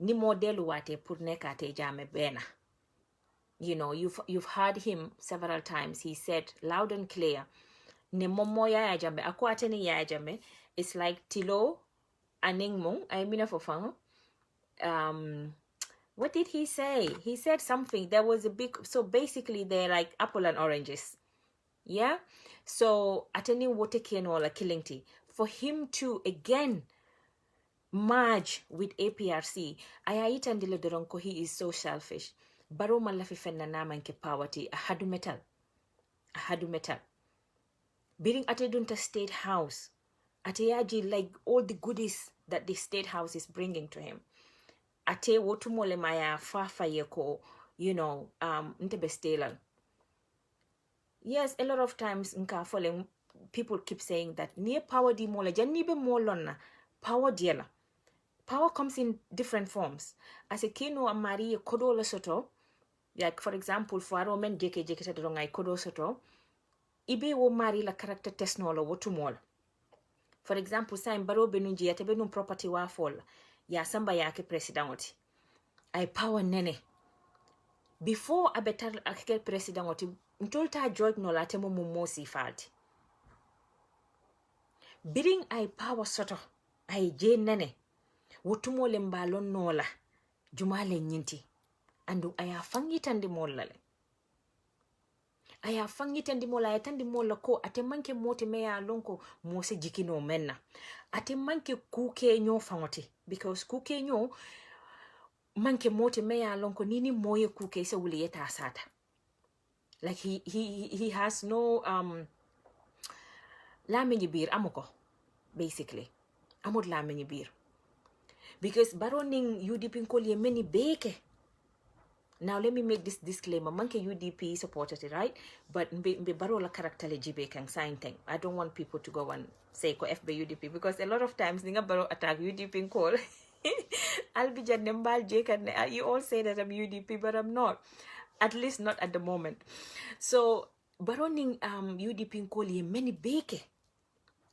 ni moo delluwaate pour nekkaate Jammeh benn. You know, you've heard him several times. He said loud and clear, ne momo Yaya Jammeh akwate ni Yaya Jammeh. It's like Tilo aning mong I mean for fun. What did he say? He said something. There was a big, so basically they're like apple and oranges. Yeah. So attending water kenola killing tea. For him to again merge with APRC, ayaitan dile doronko, he is so selfish. Barrow malafi fenna namanke poverty ahadu metal biring ate dunta state house ate yaji like all the goodies that the state house is bringing to him ate wotu mole maya fafa yeko, you know, ntebe stelal. Yes, a lot of times nka following people keep saying that near power di mola janibe molonna power diela. Power comes in different forms. As a kino amari kodola soto, like for example, for our men jeke tadrongai kodo soto, ibe wo mari la character test no lo wotu mol. For example, sa Barrow benunji ate benun property wa fall, ya samba yake presidenti. Ay power nene. Before abetar akeke presidenti, ntolta George no late mo mumosi falti. Biring ay power soto, ay je nene. Wotumo le mbalon nola jumale nyinti andu aya fangitandi molale aya fangitandi mola ya tandi mola ko ate manke moti meya lonko mose jikino menna ate manke kuke nyo fangoti because kuke nyo manke moti meya lonko nini moye kuke se wuli yeta sata like he has no la menyi bir amuko basically amud la menyi bir. Because Barrow ning UDP call ye many beke. Now let me make this disclaimer. Manke UDP supported it, right? But be Barrow la character le jibe kang sign thing. I don't want people to go and say ko FB UDP because a lot of times ninga Barrow attack UDP call. I'll be jadnembal Jake and you all say that I'm UDP, but I'm not. At least not at the moment. So Barrow ning UDP call ye many beke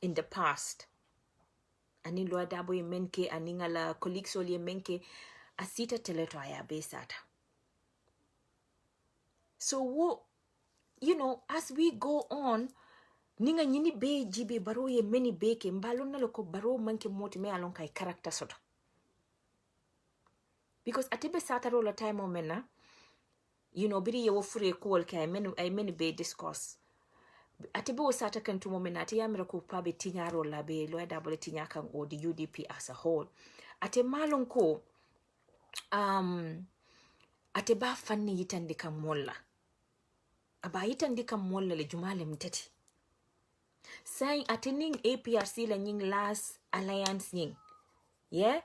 in the past. Ani lwa dabo ye menke aninga la colleagues oli ye menke asita teleto aya besata. So as we go on, ninga nyini be jibe Barrow ye many beke mbalo na loko Barrow manke moti me alon kai character soto. Because atibe sataro la time omena, biri ye wo fure ko kai many be discourse. Atibe wo sata kan tu momena ati ya mira ko pa be tinyaro la be lo da bole tinya kan o the UDP as a whole. Ate malon ko ate ba fanni yitande kan molla. Aba yitande kan molla le jumale mteti. Saying attending APRC la nying last alliance nying. Yeah?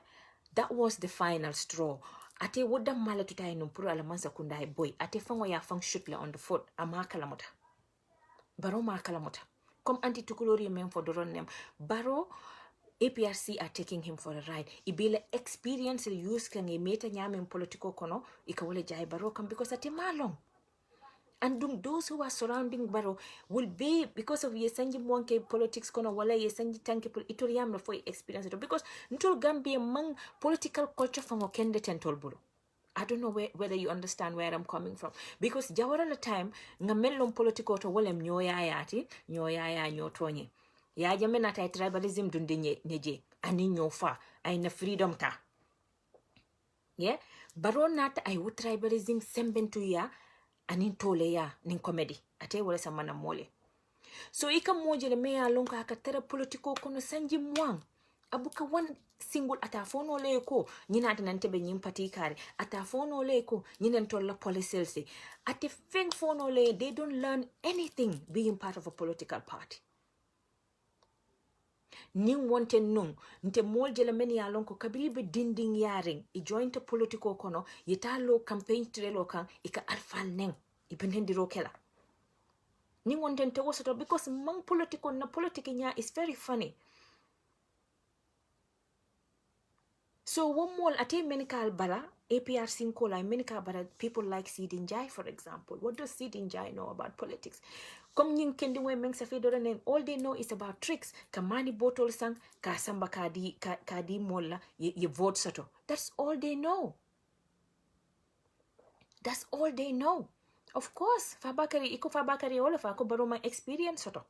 That was the final straw. Ate woda mala tutai numpuru alamansa kundai boy. Ate fangwa ya fang shoot la on the foot. Amakala mota. Barrow makala mota. Come anti tukulori men for the run them. Barrow APRC are taking him for a ride. Ibile experience use kan meta nyame in political kono ikawole jai Barrow kam because ate malong. And those who are surrounding Barrow will be, because of yesanji mwanke politics kono wala yesanji tanke itori yamra for experience it because ntol Gambia mang political culture from okende tentol bulu. I don't know whether you understand where I'm coming from. Because jawara la time nga mellon political to walem nyoya nyotonye. Ya jamena ta tribalism dundi nyeje ani nyofa ay na freedom ta. Yeah? Barrow nata ay wo tribalism sembentu ya anin tole ya nin comedy ate wala samana mole. So ika moje le meya lonka akatara politiko kono sanji mwang abuka one single atafono leko nyina atanantebe nyimpati kare atafono leko nyina ntolla policy ate feng fono le they don't learn anything being part of a political party. Ning wonte nung nte molje la meni alonko kabiribe dinding yaring I joint politiko kono yitalo campaign trelo kan ika alfal neng ibendendiro kela. Ning wonte nte wosoto because mang politiko na politiki nya is very funny. So one more ate menikal bala APRC kola menikal bala people like Sidin Jai for example. What does Sidin Jai know about politics? Come nying kendi we meng safedora neng all they know is about tricks. Kamani bottle sang ka samba kadi molla ye vote sato. That's all they know. That's all they know. Of course, Fabakari all of ako Barrow mang experience sato.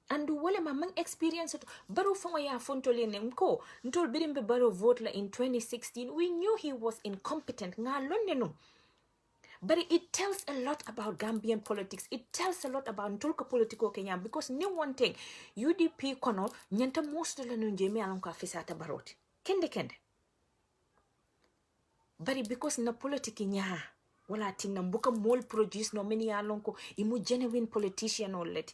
And wale mamang experience sato. Barrow fonga ya fontole nemko. Ntol birimbe Barrow vote la in 2016. We knew he was incompetent. Nga londe no. But it tells a lot about Gambian politics. It tells a lot about Ntulka political Kenya because new one thing, UDP kono nyanta most la nunjeme alonka fisata baroti. Kende. But because na politiki nya wala tinna mbuka mol produce no many alonko imu genuine politician or let.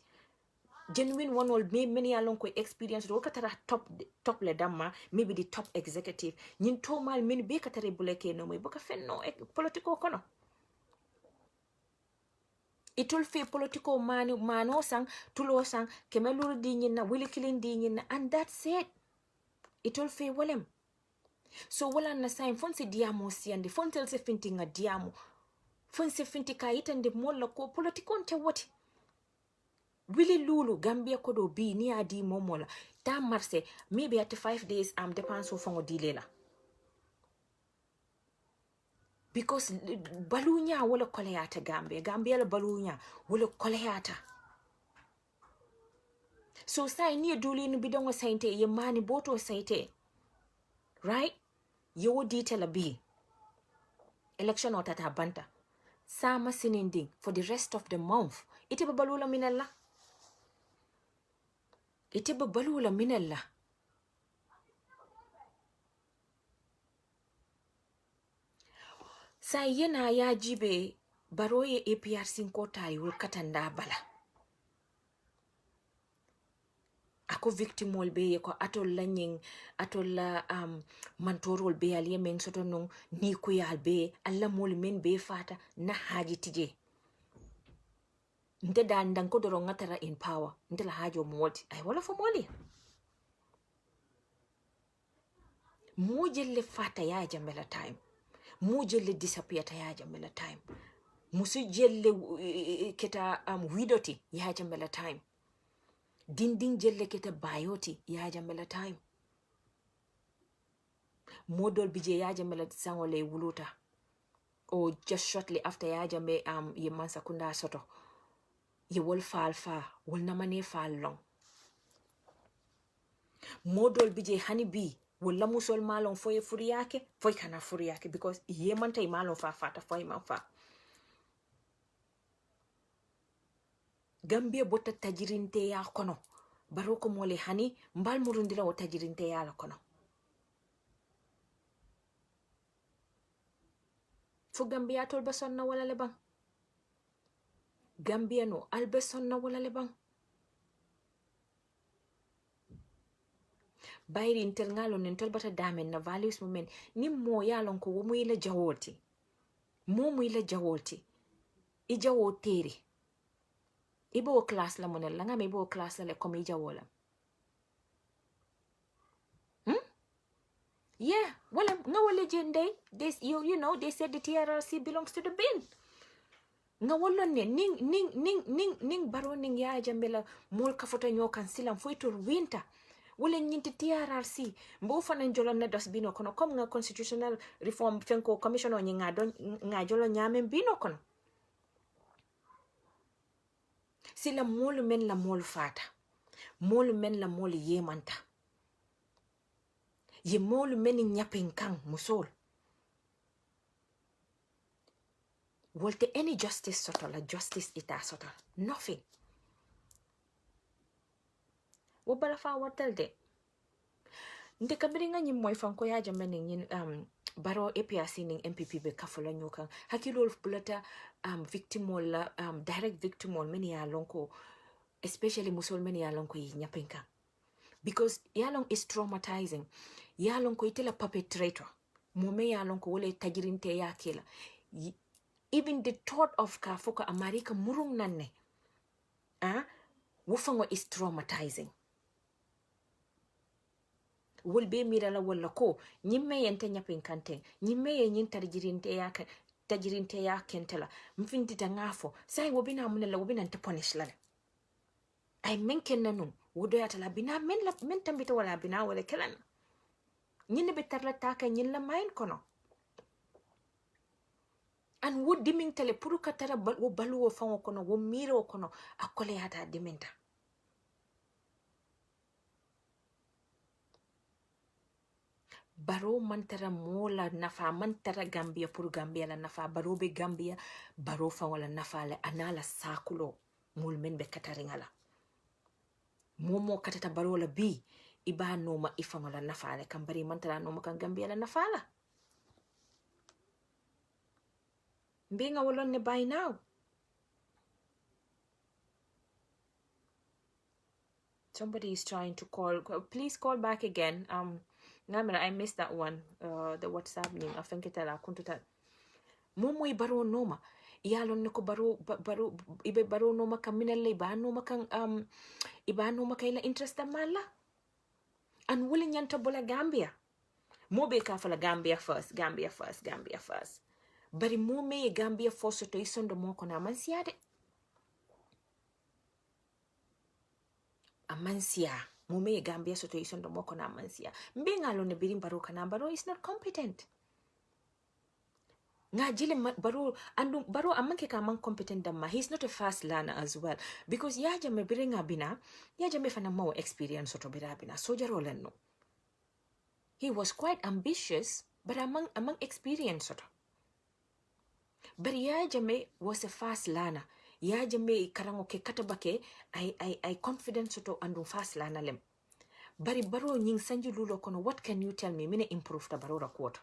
Genuine one will be many alonko experience ro katara top le dama maybe the top executive. Nyin to mal many be katare buleke no me buka fenno political kono. It'll feel political mano sang, tulo sang, kemeluru dinyina, willy killing dinyina, and that's it. It'll feel willem. So wala na sign fonse diamo siande, fontel se finting a diamo. Fonse fintika it and the mola ko political te what? Willy Lulu, Gambia kodo be near di momola. Da marse, maybe at 5 days depends on fongo dilela. Because balunya wala koleata Gambia la balunya wala koleata. So say ni duli ni bidongo sainte ye mani boto saite. Right? Yo detail a be. Election or tata banta. Sama sininding for the rest of the month. Ite balula minella. Ite balula minella. Sa yena ya jibe Baroye APRC kota yul katanda bala. Ako victim wol be ko atol la nying atol la mantorol be aliye men soto non ni ko yal be alla mol men be fata na haji tije. Nde dan dan ko doro ngatara in power nde la hajo molti ay wala fo moli. Mo jelle fata ya jamela time. Mu jelle disappear ta ya jamela time. Musu jelle keta widoti ya jamela time. Dinding jelle keta bayoti ya jamela time. Modol bije ya jamela sangole wuluta. or just shortly after Yaya Jammeh ye Mansa Kunda soto ye wol fall fa wol namane fall long modol bije hani bi wala musol malon foye furiyake foy kana furiyake because ye manta malon fa fata foy man fa Gambia bota tajirinte ya kono baroko mole hani mbal murundila o tajirinte ya la kono fo Gambia tol basonna wala le bang Gambia no albesonna wala le bang bayri intel ngalo nentel bata damen na values mumen ni mo yalon ko wo ila jawoti mo ila jawoti I jawoteri ibo class la monel nga me ibo class la comme jawola yeah wala nga wala jende this you know they said the TRRC belongs to the bin nga wala ne ning Barrow ning Yaya Jammeh la mol ka foto nyokan silam foitor winter wala nyinti TRRC mbo fana jolo na dos bino kono comme nga constitutional reform fenko commission o nga don nga jolo nyame bino kono sila molu men la molu fata molu men la molu yemanta ye molu men nyapin kan musol wolte any justice soto la justice ita soto nothing wo bala fa watal de nde kabiri nga nyim moy fanko Yaya Jammeh ning Barrow APRC ning MPP be kafola nyokan hakilo bulata victim wala direct victim wala many ya lonko especially musol many ya lonko yi nyapinka because ya long is traumatizing ya lonko itela perpetrator mome ya lonko wala tajirinte ya kila even the thought of ka foka America murung nanne wufango is traumatizing wol be mirala wala ko nyimme yente nyapin kante nyimme yen tajirinte ya kentela mfindi ngafo sai wobina munela wobina nte punish la ay menken nanu wodo ya tala bina men tambita wala bina wala kelan nyine be tarla taka nyin la main kono an wo diming tele puru katara wo balu wo fango kono wo miro kono akole hata diminta Barrow mantara mola nafa mantara Gambia puru Gambia la nafa Barrow be Gambia Barrow fa wala nafa le anala sakulo mul men be kataringala momo katata Barrow la bi iba noma ifa wala nafa le kambari mantara noma kan Gambia la nafa la mbinga wolon ne by now somebody is trying to call please call back again Namira, I missed that one. The WhatsApp name. I think it ala kuntuta. Momo Barrow noma. Iyalon nako Barrow ibe Barrow noma kaminale iba noma kang iba noma kaila interest mala. And willing yanta bola Gambia. Mo be ka fala Gambia first. Bari mo me Gambia first to isondo mo kona mansiade. Amansia. Mume Gambia soto isondo moko na mansia mbinga lo ne birim Barrow kana Barrow is not competent nga jile Barrow andu Barrow amanke ka man competent damma he's not a fast learner as well because Yaya Jammeh biringa bina Yaya Jammeh fana mo experience soto birabina soja rolen no he was quite ambitious but among experience soto but Yaya Jammeh was a fast learner Yaya Jammeh karango ke katabake I confidence to andu fast lana lem bari Barrow nying sanji lulo kono what can you tell me mine improve ta Barrow rakota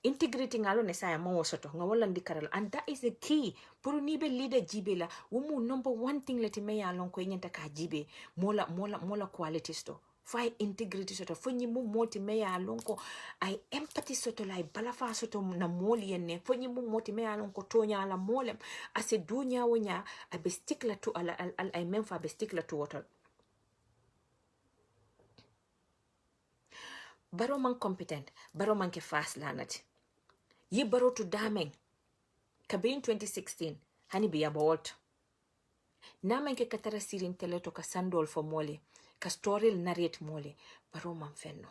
integrating alo ne saya mawo soto nga wala ndikaral and that is the key puru nibe leader jibe la wumu number one thing leti me ya lon ko nyenta ka jibe mola quality sto fai integrity soto fonyi mu moti me ya lon ko ai empathy soto lai balafa soto na moli yenne fonyi mu moti me ya lon ko tonya la molem ase dunya wonya a bestikla to al ai memfa bestikla to water Barrow man competent Barrow man ke fast lanati yi Barrow to dameng kabin 2016 hani biya bawot namen ke katara sirin teleto ka sandol fo mole ka storil narrate mole Barrow man fenno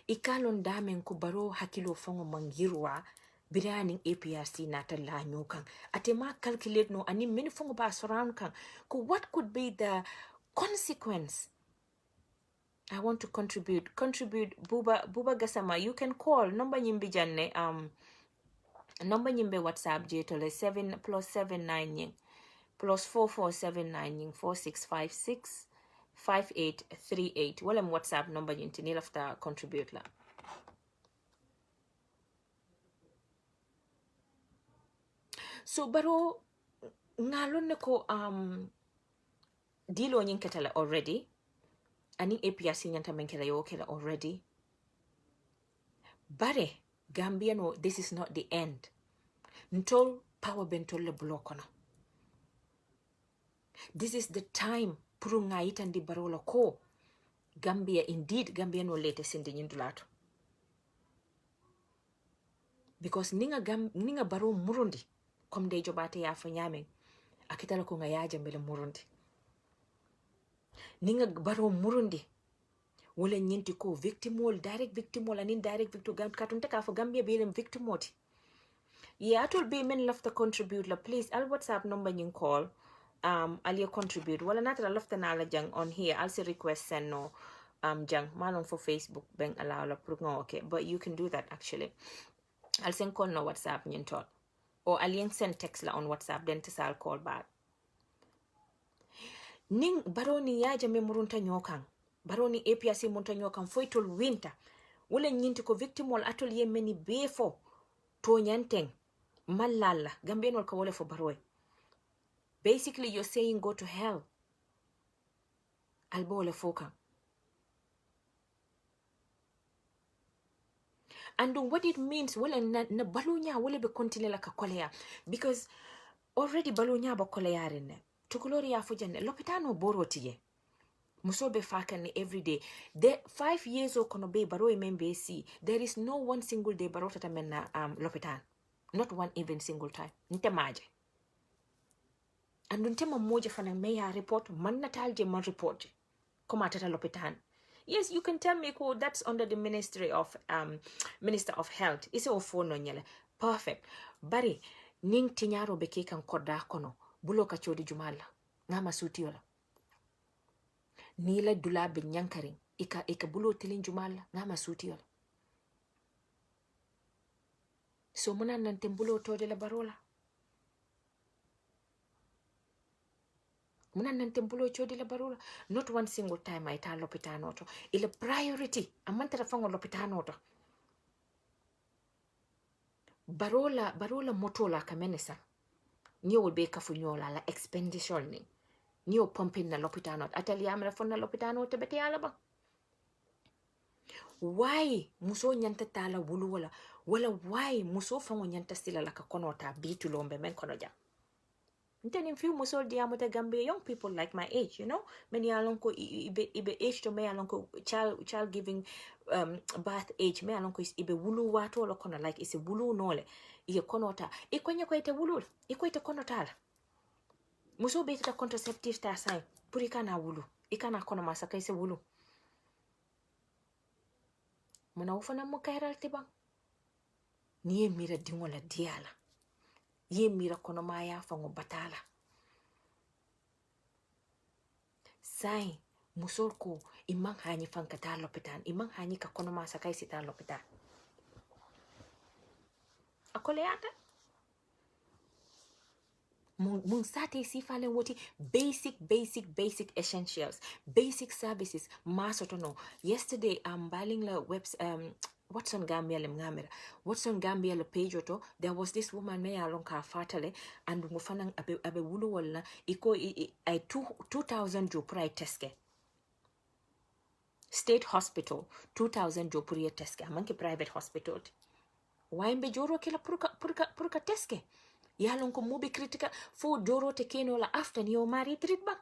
ikalon damen ko Barrow hakilo fongo mangirwa biraning APRC nata lanyo kan atema calculate no ani many fongo ba surround kan ko what could be the consequence. I want to contribute Buba Gasama, you can call number nyimbi janne number nyimbe WhatsApp jetole 7 plus 79 plus 4479 4656 5838 wala WhatsApp number nyinti nil after contribute la. So Barrow ngalon ne ko dilo nyin ketala already ani APRC nyanta menkela yo kela already bare Gambia no, this is not the end ntol power bentol le block no. This is the time puru ngaita ndi Barrow la ko Gambia indeed Gambia no latest in the nyindulato because ninga Barrow murundi comme de jobate ya fa nyame akitala ko nga yaja mbele murundi ninga Barrow murundi wala nyenti ko victimol direct victimol and indirect victim katunte ka fa Gambia be victim moti. Yeah, it will be men love to contribute la please I'll WhatsApp number you call I'll contribute wala nata love to nala jang on here I'll say request send no jang malong for Facebook bang allow la prugo okay but you can do that actually I'll send call no WhatsApp nyin tot or I'll send text la on WhatsApp then I'll call back ning baroni yaja me murunta nyokan baroni APRC munta nyokan foitol winter wala nyinti ko victim wal atol yemeni befo to nyanteng malala Gambian wal kawole for Barrow. Basically you're saying go to hell albole foka. And what it means wala na balunya wala be continue la kakolea because already balunya ba kolea rene tukulori ya fujane lopitano borotiye musobe fakani every day the 5 years o kono be Barrow membe see there is no one single day Barrow tata menna lopitan not one even single time nte maje and ntema moja fana meya report man natalje man report koma tata lopitan. Yes, you can tell me ko that's under the Ministry of Minister of Health. Ise ofono nyele. Perfect. Bari ning tinyaro beke kan koda kono bulo ka chodi jumala ngama sutiola. Nila dula binyankaring ika bulo tilin jumala ngama sutiola. So muna nantembulo tode la barola. Muna nantembulo chodi la barola. Not one single time I ta lopitanoto. Ile priority amanta rafango lopitanoto. Barola motola kamenesa. Niyo will be kafunyola la expenditure ni. Niyo pumping na lopitanot. Atali amela fonna lopitanote bete alaba. Why muso nyanta tala wulu wala why muso fango nyanta stila la kakonota bitu lombe men konoja. Then few muso diamote Gambia young people like my age, you know, many alonko ibe age to me alonko child giving birth age me alonko is ibe wulu wato lo kono like is a wulu nole iye konota ikwenye kwa ite wulu ite konotala muso be ita contraceptive ta sign purika na wulu ikana kono masaka ise wulu muna ufana mukairal tiba niye mira dingola diala ye mira kono maya fango batala sai musol ko imang hanyi fankata lopitan imang hanyi ka kono masa kai sita lopitan akole ata mun sate sifale woti basic essentials basic services masotono yesterday baling la webs what's on Gambia ngamera what's on Gambia la page oto there was this woman me along ka fatale and mufana abe wulu wala iko I 2000 jo pray teske state hospital 2000 jo pray teske manke private hospital waimbe joro kila purka teske yalon ko mubi kritika fo joro te keno la after ni o mari treatment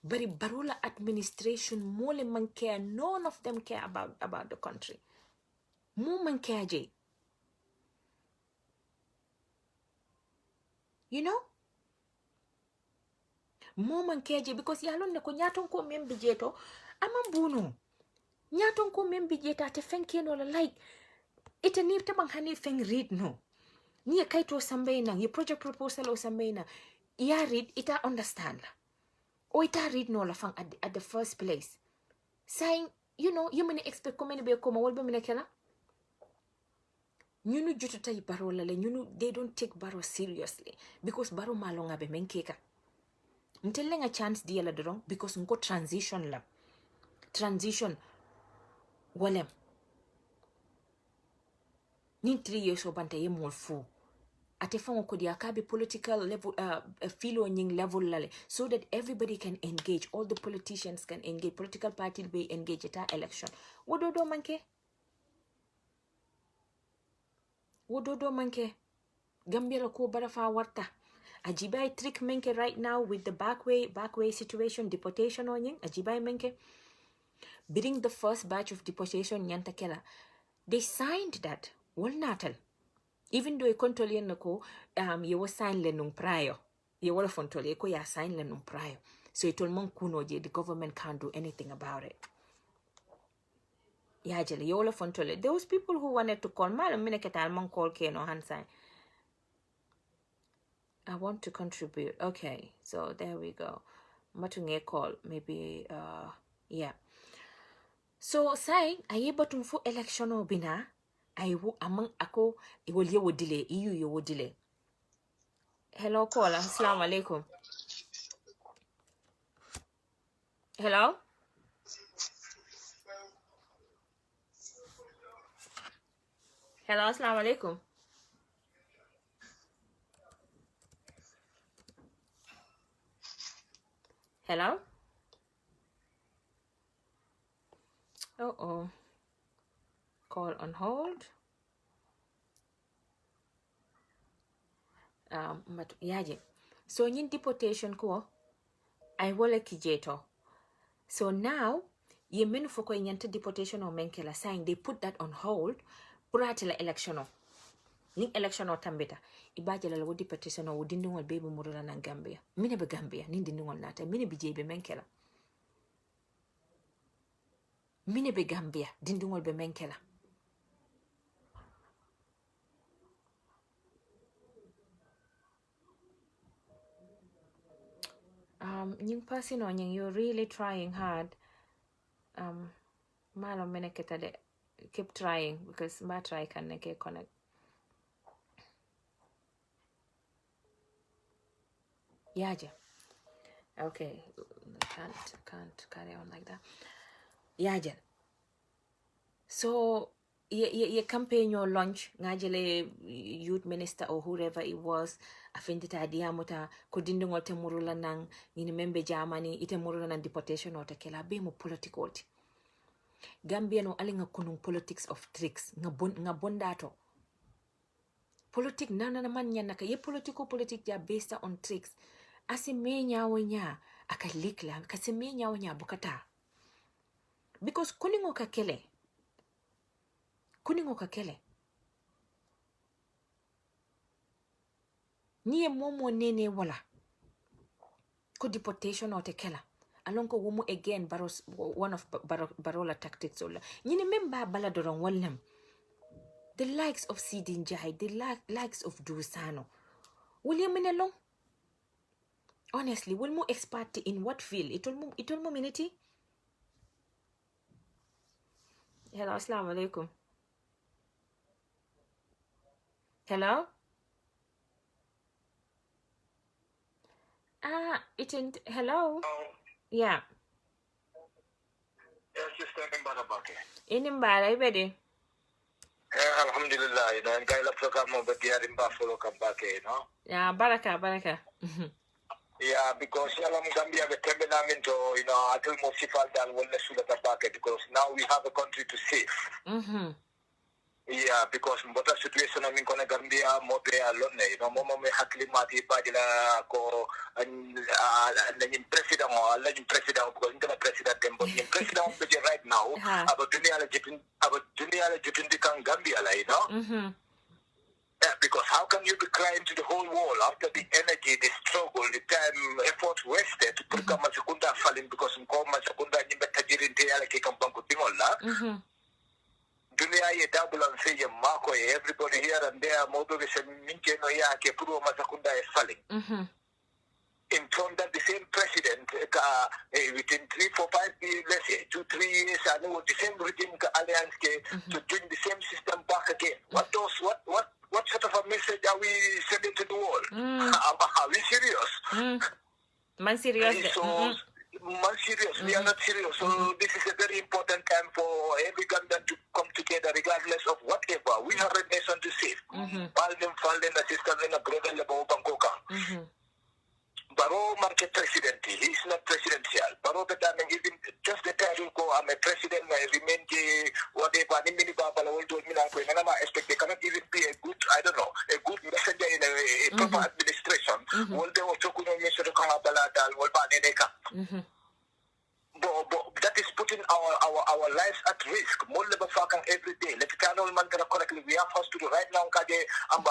But Barola administration mole man care, none of them care about the country. More man care je. You know? More man care je because yalon ne ko nyaton ko membi jeto amambuno. nyaton ko membi jeta te fenke no like ite ni te bang hani feng read no ni kaito sambeina your project proposal o sambeina ya read ita understand la o ita read no la fang at the first place saying you know you many expect ko many be ko ma wolbe mine kala ñunu jutata yi Barrow la ñunu they don't take Barrow seriously because Barrow malonga be menkeka ntelenga chance dia la dorong because nko transition walem nin 3 years o banta ye mol fu ate fango ko dia kabe political level filo nying level lale so that everybody can engage, all the politicians can engage, political party be engage at election wododo manke Gambia la ko barafa warta ajibai trick menke right now with the backway situation, deportation on ajibai menke bidding the first batch of deportation nyanta kela they signed that wal natal even though control nako ye was sign lenung prior ye wala fontole ko ya sign lenung prior so it all man kuno je the government can't do anything about it ya jele ye wala fontole those people who wanted to call mal mine ketal man call ke no han sign I want to contribute. Okay, so there we go. Matunge call maybe yeah. So say aye batung for election o bina aye among ako iwol ye wo delay iyu ye wo delay. Hello caller, assalamu alaikum. Hello? Hello, assalamu alaikum. Hello? Uh-oh. Call on hold. Yaje. So in deportation ko I wole kijeto. So now ye menu foko inyante deportation or menkela saying they put that on hold puratela election o. Ning election o tambeta. Ibaje la wo deportation o dindingol baby murula na Gambia. Mine be Gambia ning dindingol nata mine be jebe menkela. Mine be Gambia dindingol be menkela. Yung person on you're really trying hard. Malo meneketa de keep trying because ma try can neke connect. Yaja. Okay. Can't carry on like that. Yaja. So ye campaign your launch ngajele youth minister or whoever it was afindita diamuta kodindingol te murula nang ni membe Germany ite murula nang deportation or tekela be mo political Gambia no alinga kunung politics of tricks nga bondato politic nana man nyanaka ye politic ja based on tricks asimenya wonya akalikla kasimenya wonya bukata because kuningo kakele niye momo nene wala ko deportation or tekela alonko womo again one of Barrow tactics ola nyine memba baladoron wallam the likes of Sidin Jai, the likes of Dusano William Menelong honestly will more expert in what field it will more minute. Hello, assalamu alaikum. Hello? Hello? Yeah. Yes, sister, Mbaka. Inimbara, ready? Alhamdulillah, you know, and Kaila Prokamo, but they are in Buffalo, come back, you know. Yeah, baraka. Yeah, because Yalam Gambia, the temperament, you know, I tell Mosifal that will let you back because now we have a country to save. Yeah, because mbota situation namin ko na Gambia mo pe alone you know mo may haklimati pa dila ko yung president because hindi na president tempo yung president but right now about dunia la jitin dikang Gambia la you know. Yeah, because how can you be crying to the whole world after the energy, the struggle, the time, effort wasted to put Masakunda falling because Masakunda Nimba Tajirin Teala Kikampang Kutingola, say Marco, everybody here and there, Modo is a Minke no Yake, Puro Masakunda is falling. In turn, that the same president, within 3, 4, 5 years, let's say 2, 3 years, I know the same regime alliance to bring the same system back again. What sort of a message are we sending to the world? Are we serious? Man serious. Man serious. We are not serious. So this is a very important time for every Gambian to come together, regardless of whatever. We have a nation to save. Fallen assistant in a brother level Bangkoka. Barrow market president. He is not presidential. Barrow the time even just the title go, I'm a president, I remain whatever mini baba will do me and I expect they cannot even be a good, I don't know, a good messenger in a proper administration. Will they also could to come up but that is putting our lives at risk. More labor fucking every day. Let's can all man correctly. We have hospital right now.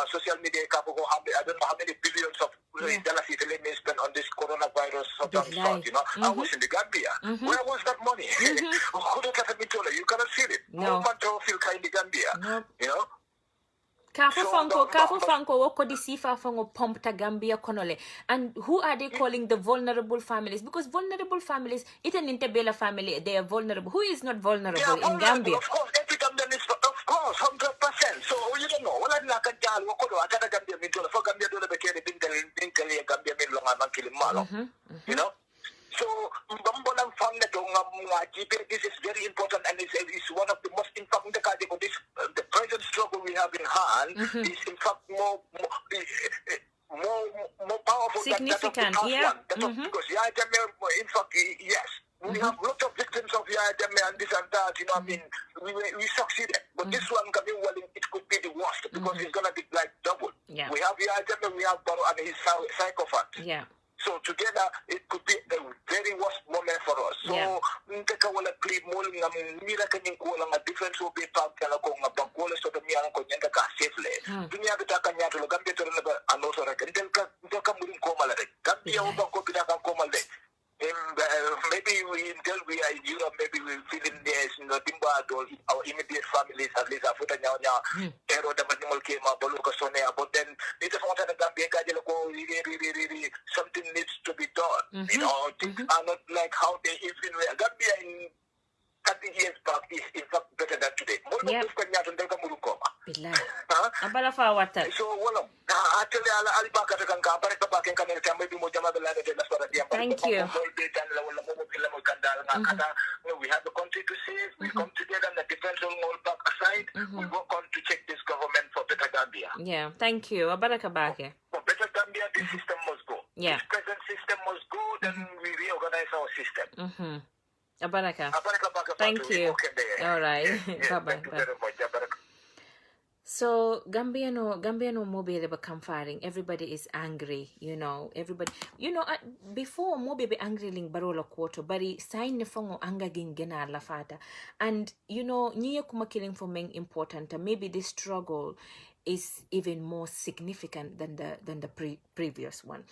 Social media. I don't know how many billions of dollars Italy may spend on this coronavirus sort. You know, I was in the Gambia. Where was that money? You cannot feel it. No man to feel kind in the Gambia. You know. Kafu Franco woko di sifa fango pump ta Gambia konole. And who are they calling the vulnerable families? Because vulnerable families, it's an interbella family, they are vulnerable. Who is not vulnerable in Gambia? Of course, every Gambian is, of course, 100%. So you don't know. Wala na ka jahal wako do agada Gambia min dola. For Gambia dola bekere dinkali Gambia min longa mankili malo. You know. So, this is very important, and it's one of the most important. The present struggle we have in hand is in fact more powerful significant, than that of the past one. Because in fact, yes, we have lots of victims of and this and that. You know, I mean, we succeeded, but this one it could be the worst because it's gonna be like double. Yeah. We have we have Barrow and his psychopath. Yeah. So together, it could be a very worst moment for us. So, nteka wala play mo nga mira kanyang kulang a difference will be pag kala ko nga bangkola so the miyang ko nyanga ka safely. Dunia kita kanya to Gambia to na ano so ra kantel ka muling ko malare. Gambia o bangko pinaka ko malare. Maybe until we are in Europe, maybe we feel in this, timba our immediate families at least afuta nya pero da manimal ke ma bolo ka sone but then it is not Gambia ka jelo ko really something needs to be done. You know, things are not like how they even were. Gambia in 30 years back is in fact better than today. Abala fa wata. So well, actually thank you. We have the country to save. We come together and the defense will all back aside. We work on to check this government for better Gambia. Yeah, thank you. Abala kabake. For better Gambia, this system must go. Yeah. This present system must go, then we reorganize our system. Abaraka. Thank you. All right. Bye-bye. Thank you very much. So Gambiano mobile become firing. Everybody is angry, you know. Everybody, you know, before mobile be angry ling barola quarter, bari sign ne fongo anga gingena la fata. And you know, niye kuma killing for men important. Maybe this struggle is even more significant than the previous one.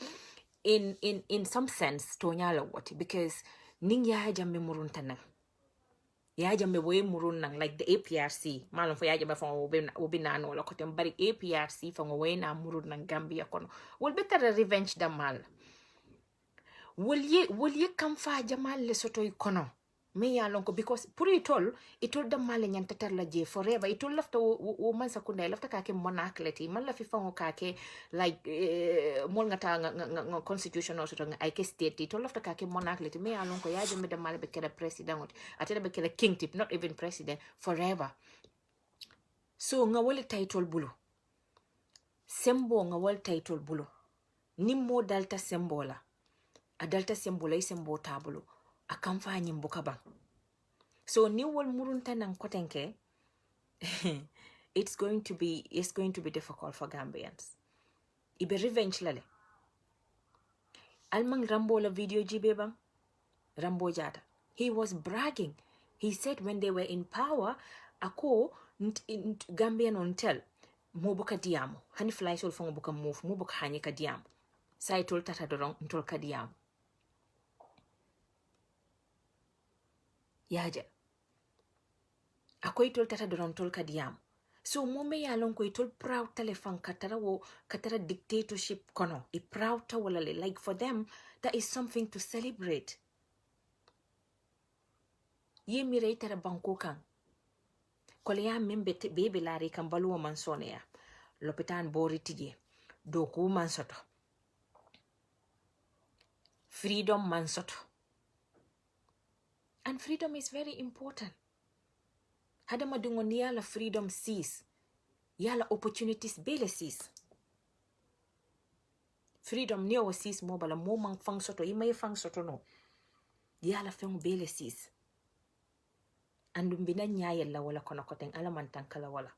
In some sense, tonyala what because ning ya jamme muruntanang. Ya jambe boy murunang like the APRC malon fo ya jambe fo obi nano la kotem bari APRC fo we na murunang Gambia kono wol better revenge da mal wol ye kam fa jamal le soto kono me ya lonko because pour itol da mal nyanta tar la je forever itol lafta wo man sakunda lafta ka ke monakleti man la fi fo ka ke like mol ngata nga constitutional soto nga ike state itol lafta ka ke monakleti me ya lonko ya jambe da mal be kala president atela be kala king tip not even president forever so nga wole title bulu sembo nga wol title bulu nimmo dalta sembola adalta sembola sembo tabulu akam fa nyimbuka bang so ni wol murunta nan kotenke it's going to be difficult for Gambians ibe revenge lale almang Rambo la video jibe bang Rambo Jata he was bragging he said when they were in power ako Gambian on tell mo buka diamo hani fly sol fongo buka move mo buka hani ka diamo sai tol tata dorong ntol ka diamo yaja akwai tol tata doron tol kadiyam So mome ya lon ko itol proud telefon katara dictatorship kono. I proud ta wala like for them that is something to celebrate. Ye mire itara banko kan. Kole ya membe bebe lari kan baluwa mansone ya. Lopitan bori tije. Doku mansoto. Freedom mansoto. And freedom is very important. Hadama dungo ni yala freedom sees. Yala opportunities bele sees. Freedom ni o sees mo bala mo mang fang soto. Ima ye fang soto no. Yala feng bele sees. Andu mbina nyaya la wala kono koteng ala mantankala wala.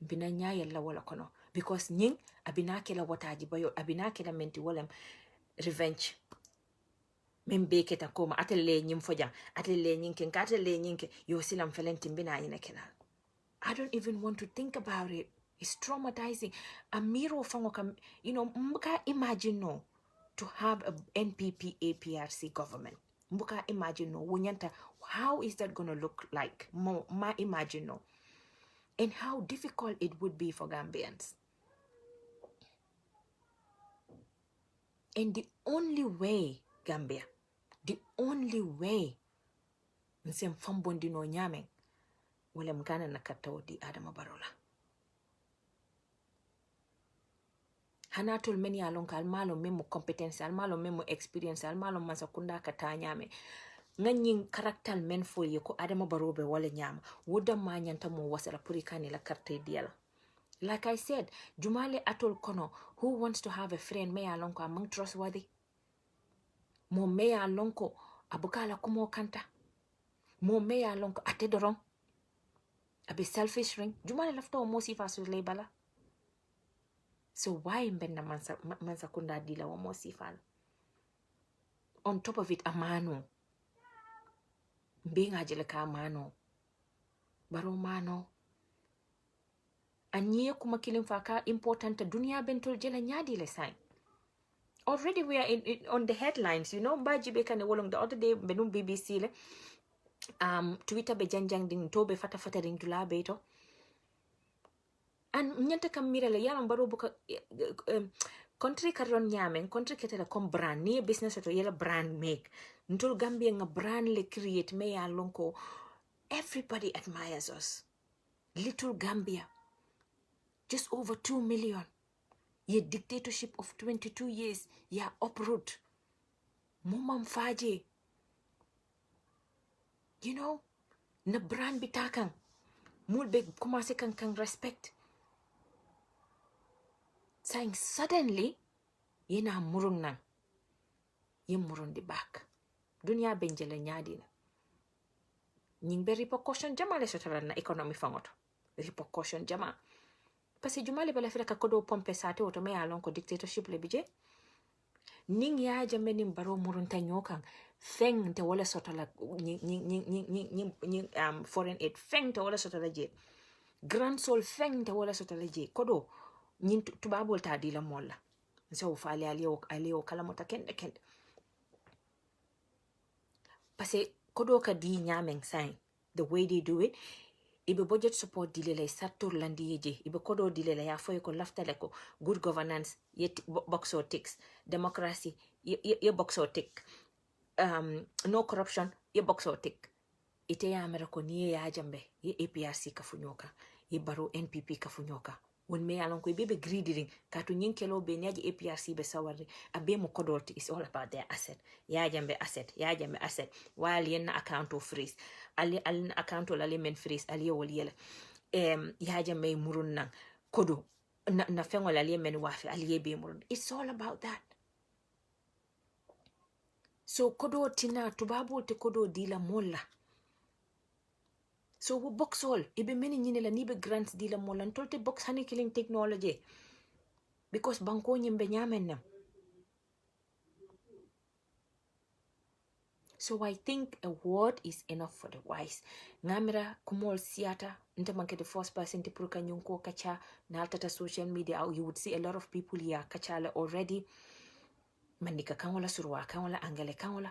Mbina nyaya la wala kono. Because nying abinake la wataji bayo. Abinake la menti walem revenge. Membe ta koma atele nyim foja. Atele nyinke katele nyinke. Yo silam felenti mbina yine kena. I don't even want to think about it. It's traumatizing. A miro fango kam, mbuka imagine no to have a NPP APRC government. Mbuka imagine no wunyanta. How is that gonna look like? Ma imagine no. And how difficult it would be for Gambians. And the only way, Gambia, the only way, nsem fambondi no nyame, wale mgana nakatao di Adama Barola. Hanatul meni alonka almalo memo competence, almalo memo experience, almalo masakunda kata nyame. Nganyin karaktal men foye ko Adama Barobe wale nyama. Woda manyanta mo wasara purikani la karte diala. Like I said, Jumale atol kono, who wants to have a friend me alonko among trustworthy? Mo me alonko abukala kumo kanta. Mo me alonko atedorong. Abi selfish ring. Jumale lafto mo si fasu lebala. So why mbenda mansakunda dila wa mo sifal? On top of it, amano. Being ajeleka mano. Baro mano. Anye kuma kilim faka important dunia bentol jela nyadi le sign. Already we are on the headlines, Badjie beka ne wolong the other day benum BBC le. Twitter be janjang ding tobe fata ding dula beto. And nyanta kam mirale yalam baro buka country karon nyamen country ketela kom brand ni business to yela brand make. Ntul Gambia nga brand le create me ya lonko. Everybody admires us. Little Gambia. Just over 2 million. Ye dictatorship of 22 years. Ya uproot. Mumam faje. Na brand bitakang. Mulbe kumase kang respect. Saying suddenly, ye na murung nang. Ye murung di back. Dunia benjele nyadi na. Nyingbe repercussion jama le sotala na economy fangoto. Repercussion jama. Pasi jumale bala fila kakodo pompe sate oto me alon ko dictatorship le bije. Ning ya jame nim baro murunta nyokang. Feng te wala sotala foreign aid. Feng te wala sotala je. Grand Sol feng te wala sotala je. Kodo nyin tubabol ta di la molla. So fa alio kala mota kende. Pase kodo ka di nyameng sign. The way they do it. Ibe budget support dilele satur landi yeje. Ibe kodo dilele ya foye ko laftale ko. Good governance ye boxo ticks. Democracy ye boxo tick. No corruption ye boxo tick. Ite ya Ameriko niye ya jambe. Ye APRC kafunyoka. Ye Barrow NPP kafunyoka. When me along ko bebe greedy ring katu nyinkelo be nyaji APRC be sawari abe mo kodolti is all about their asset ya jambe asset while yen account of freeze ali account of ali men freeze ali wol yele ya jambe murun nan kodo na fengol ali men wafi ali be murun. It's all about that. So kodo tina tubabu te kodo dila molla. So we box all. Ibe many nyine la nibe grants di la molan tolte box honey killing technology. Because banko nyimbe nyamen nam. So I think a word is enough for the wise. Ngamira kumol siata nta manke the first person to pruka nyunko kacha na altata social media. You would see a lot of people here kachala already. Manika kangola surwa kangola angale kangola.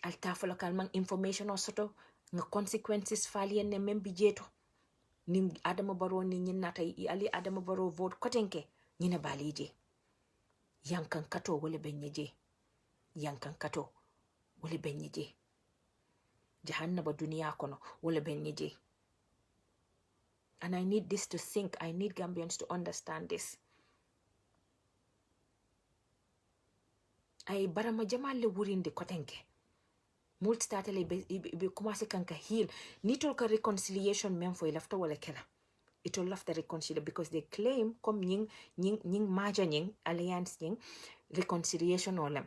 Altafola kalmang information or soto. Nga consequences fali ne membi jeto. nim Adama Barrow ni nata ali Adama Barrow vote kotenke nyina balije yankan kato wala benyeje yankan kato wala benyeje jahannaba duniya kono wala benyeje. And I need this to sink. I need Gambians to understand this. Ay barama jamal le wurinde kotenke multi statale be commencé kanka heal nitol ka reconciliation même fo lafta wala kala itol lafta reconcile because they claim comme nying maja nying alliance nying reconciliation olam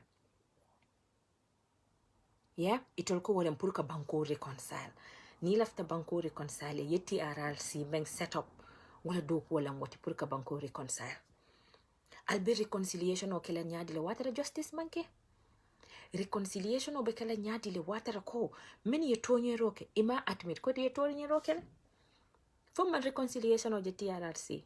yeah itol ko wala pour ka banko reconcile ni lafta banko reconcile yetti RRC ben set up wala do ko wala ngoti pour ka banko reconcile albe reconciliation o kala nyaadi le watara justice manke reconciliation obe kala nyaadi le watara ko men ye tonye roke ima admit ko ye tonye roke fo man reconciliation o je TRRC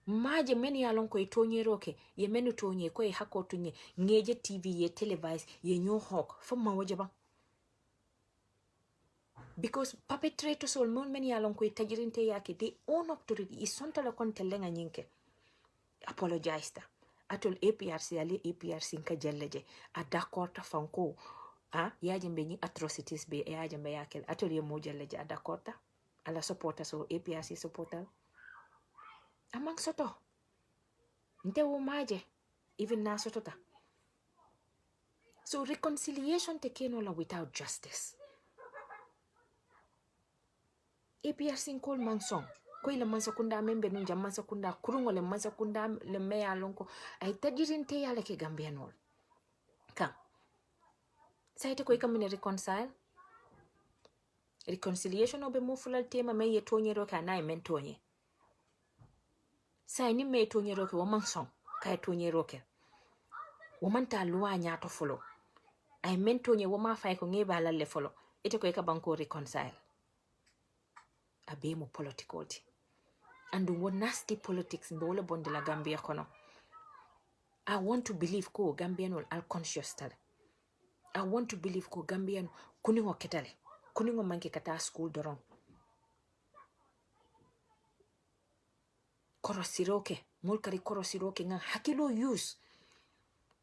maje men ya lon ko ye tonye roke ye menu tonye ko ye hako tunye ngeje TV ye televise ye nyo hawk fo man wajaba because perpetrators all men ya lon ko ye tajirinte yake they own up to it isonta la kon telenga nyinke apologize ta atol APRC ali APRC nka jelleje a d'accord ta fanko yaje mbe ni atrocities be yaje mbe yakel atol ye mo jelleje a d'accord ta ala supporter so APRC supporter amang soto nte wo maje even na soto ta so reconciliation te kenola without justice APRC nkol mansong ko ila mansa kunda membe nun jam mansa kunda kurungo le mansa kunda le meya lonko ay tadirinte yala ke gambianol kam sayte ko ikamine reconciliation obe mo fulal tema me ye tonyero ka na men tonye say ni me tonyero ke wo mansong kay tonyero ke wo manta luwa nyato folo ay men tonye wo ma fay ko ngeba lalle folo ite ko ka banko reconcile abe mo political ti and what nasty politics in the whole bond de la Gambia kono. I want to believe ko Gambian will are conscious tale. I want to believe ko Gambian kuningo ketale. Kuningo manke kata school dorong. Korosiroke, mulkari korosiroke nga hakilo use.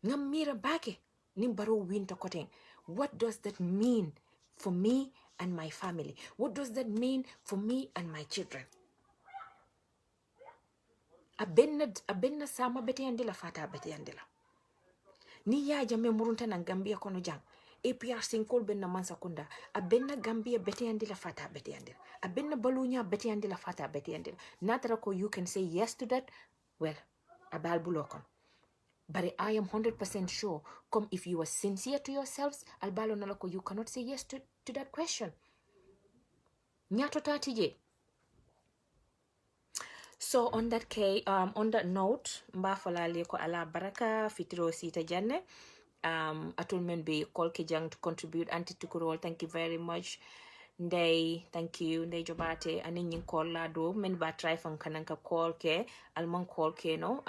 Nga mira bake nimbaro winter cotton. What does that mean for me and my family? What does that mean for me and my children? Abenna sama bete yandila fata bete yandila ni ya jame murunta na Gambia kono jang APRC nkol benna mansa kunda abenna Gambia bete yandila fata bete yandila abenna balunya bete yandila fata bete yandila natara ko you can say yes to that well abal bulokon but I am 100% sure come if you are sincere to yourselves albalo nalako you cannot say yes to that question nyato tatije. So on that note, mbafalale ko ala baraka fitro sita janne. Atul men be call kijang to contribute anti tukurol. Thank you very much. Ndey, thank you. Ndey jobate anin yin call la do men ba try fan kananka call ke alman call ke no.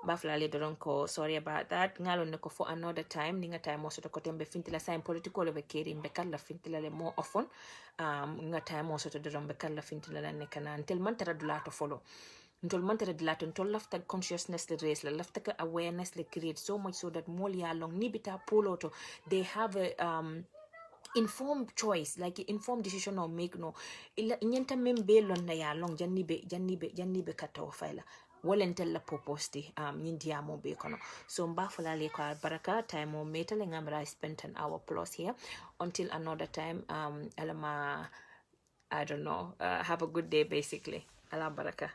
Bafalale doron ko sorry about that. Ngalon ne ko for another time. Ninga time also to kotembe fintila sign political over keri mbekala fintila le more often. Nga time also to doron bekala fintila la nekana until man tara dula to follow. Until man tara dula to until lafta consciousness le raise la lafta awareness le create so much so that more ya long nibita polo to they have a informed choice like informed decision or make no illa nyanta membe lon na ya long jannibe kata faila wolentel la proposti nyindia mo be kono so mbafula le ko baraka time mo metal ngamra I spent an hour plus here until another time alama I don't know have a good day basically ala baraka.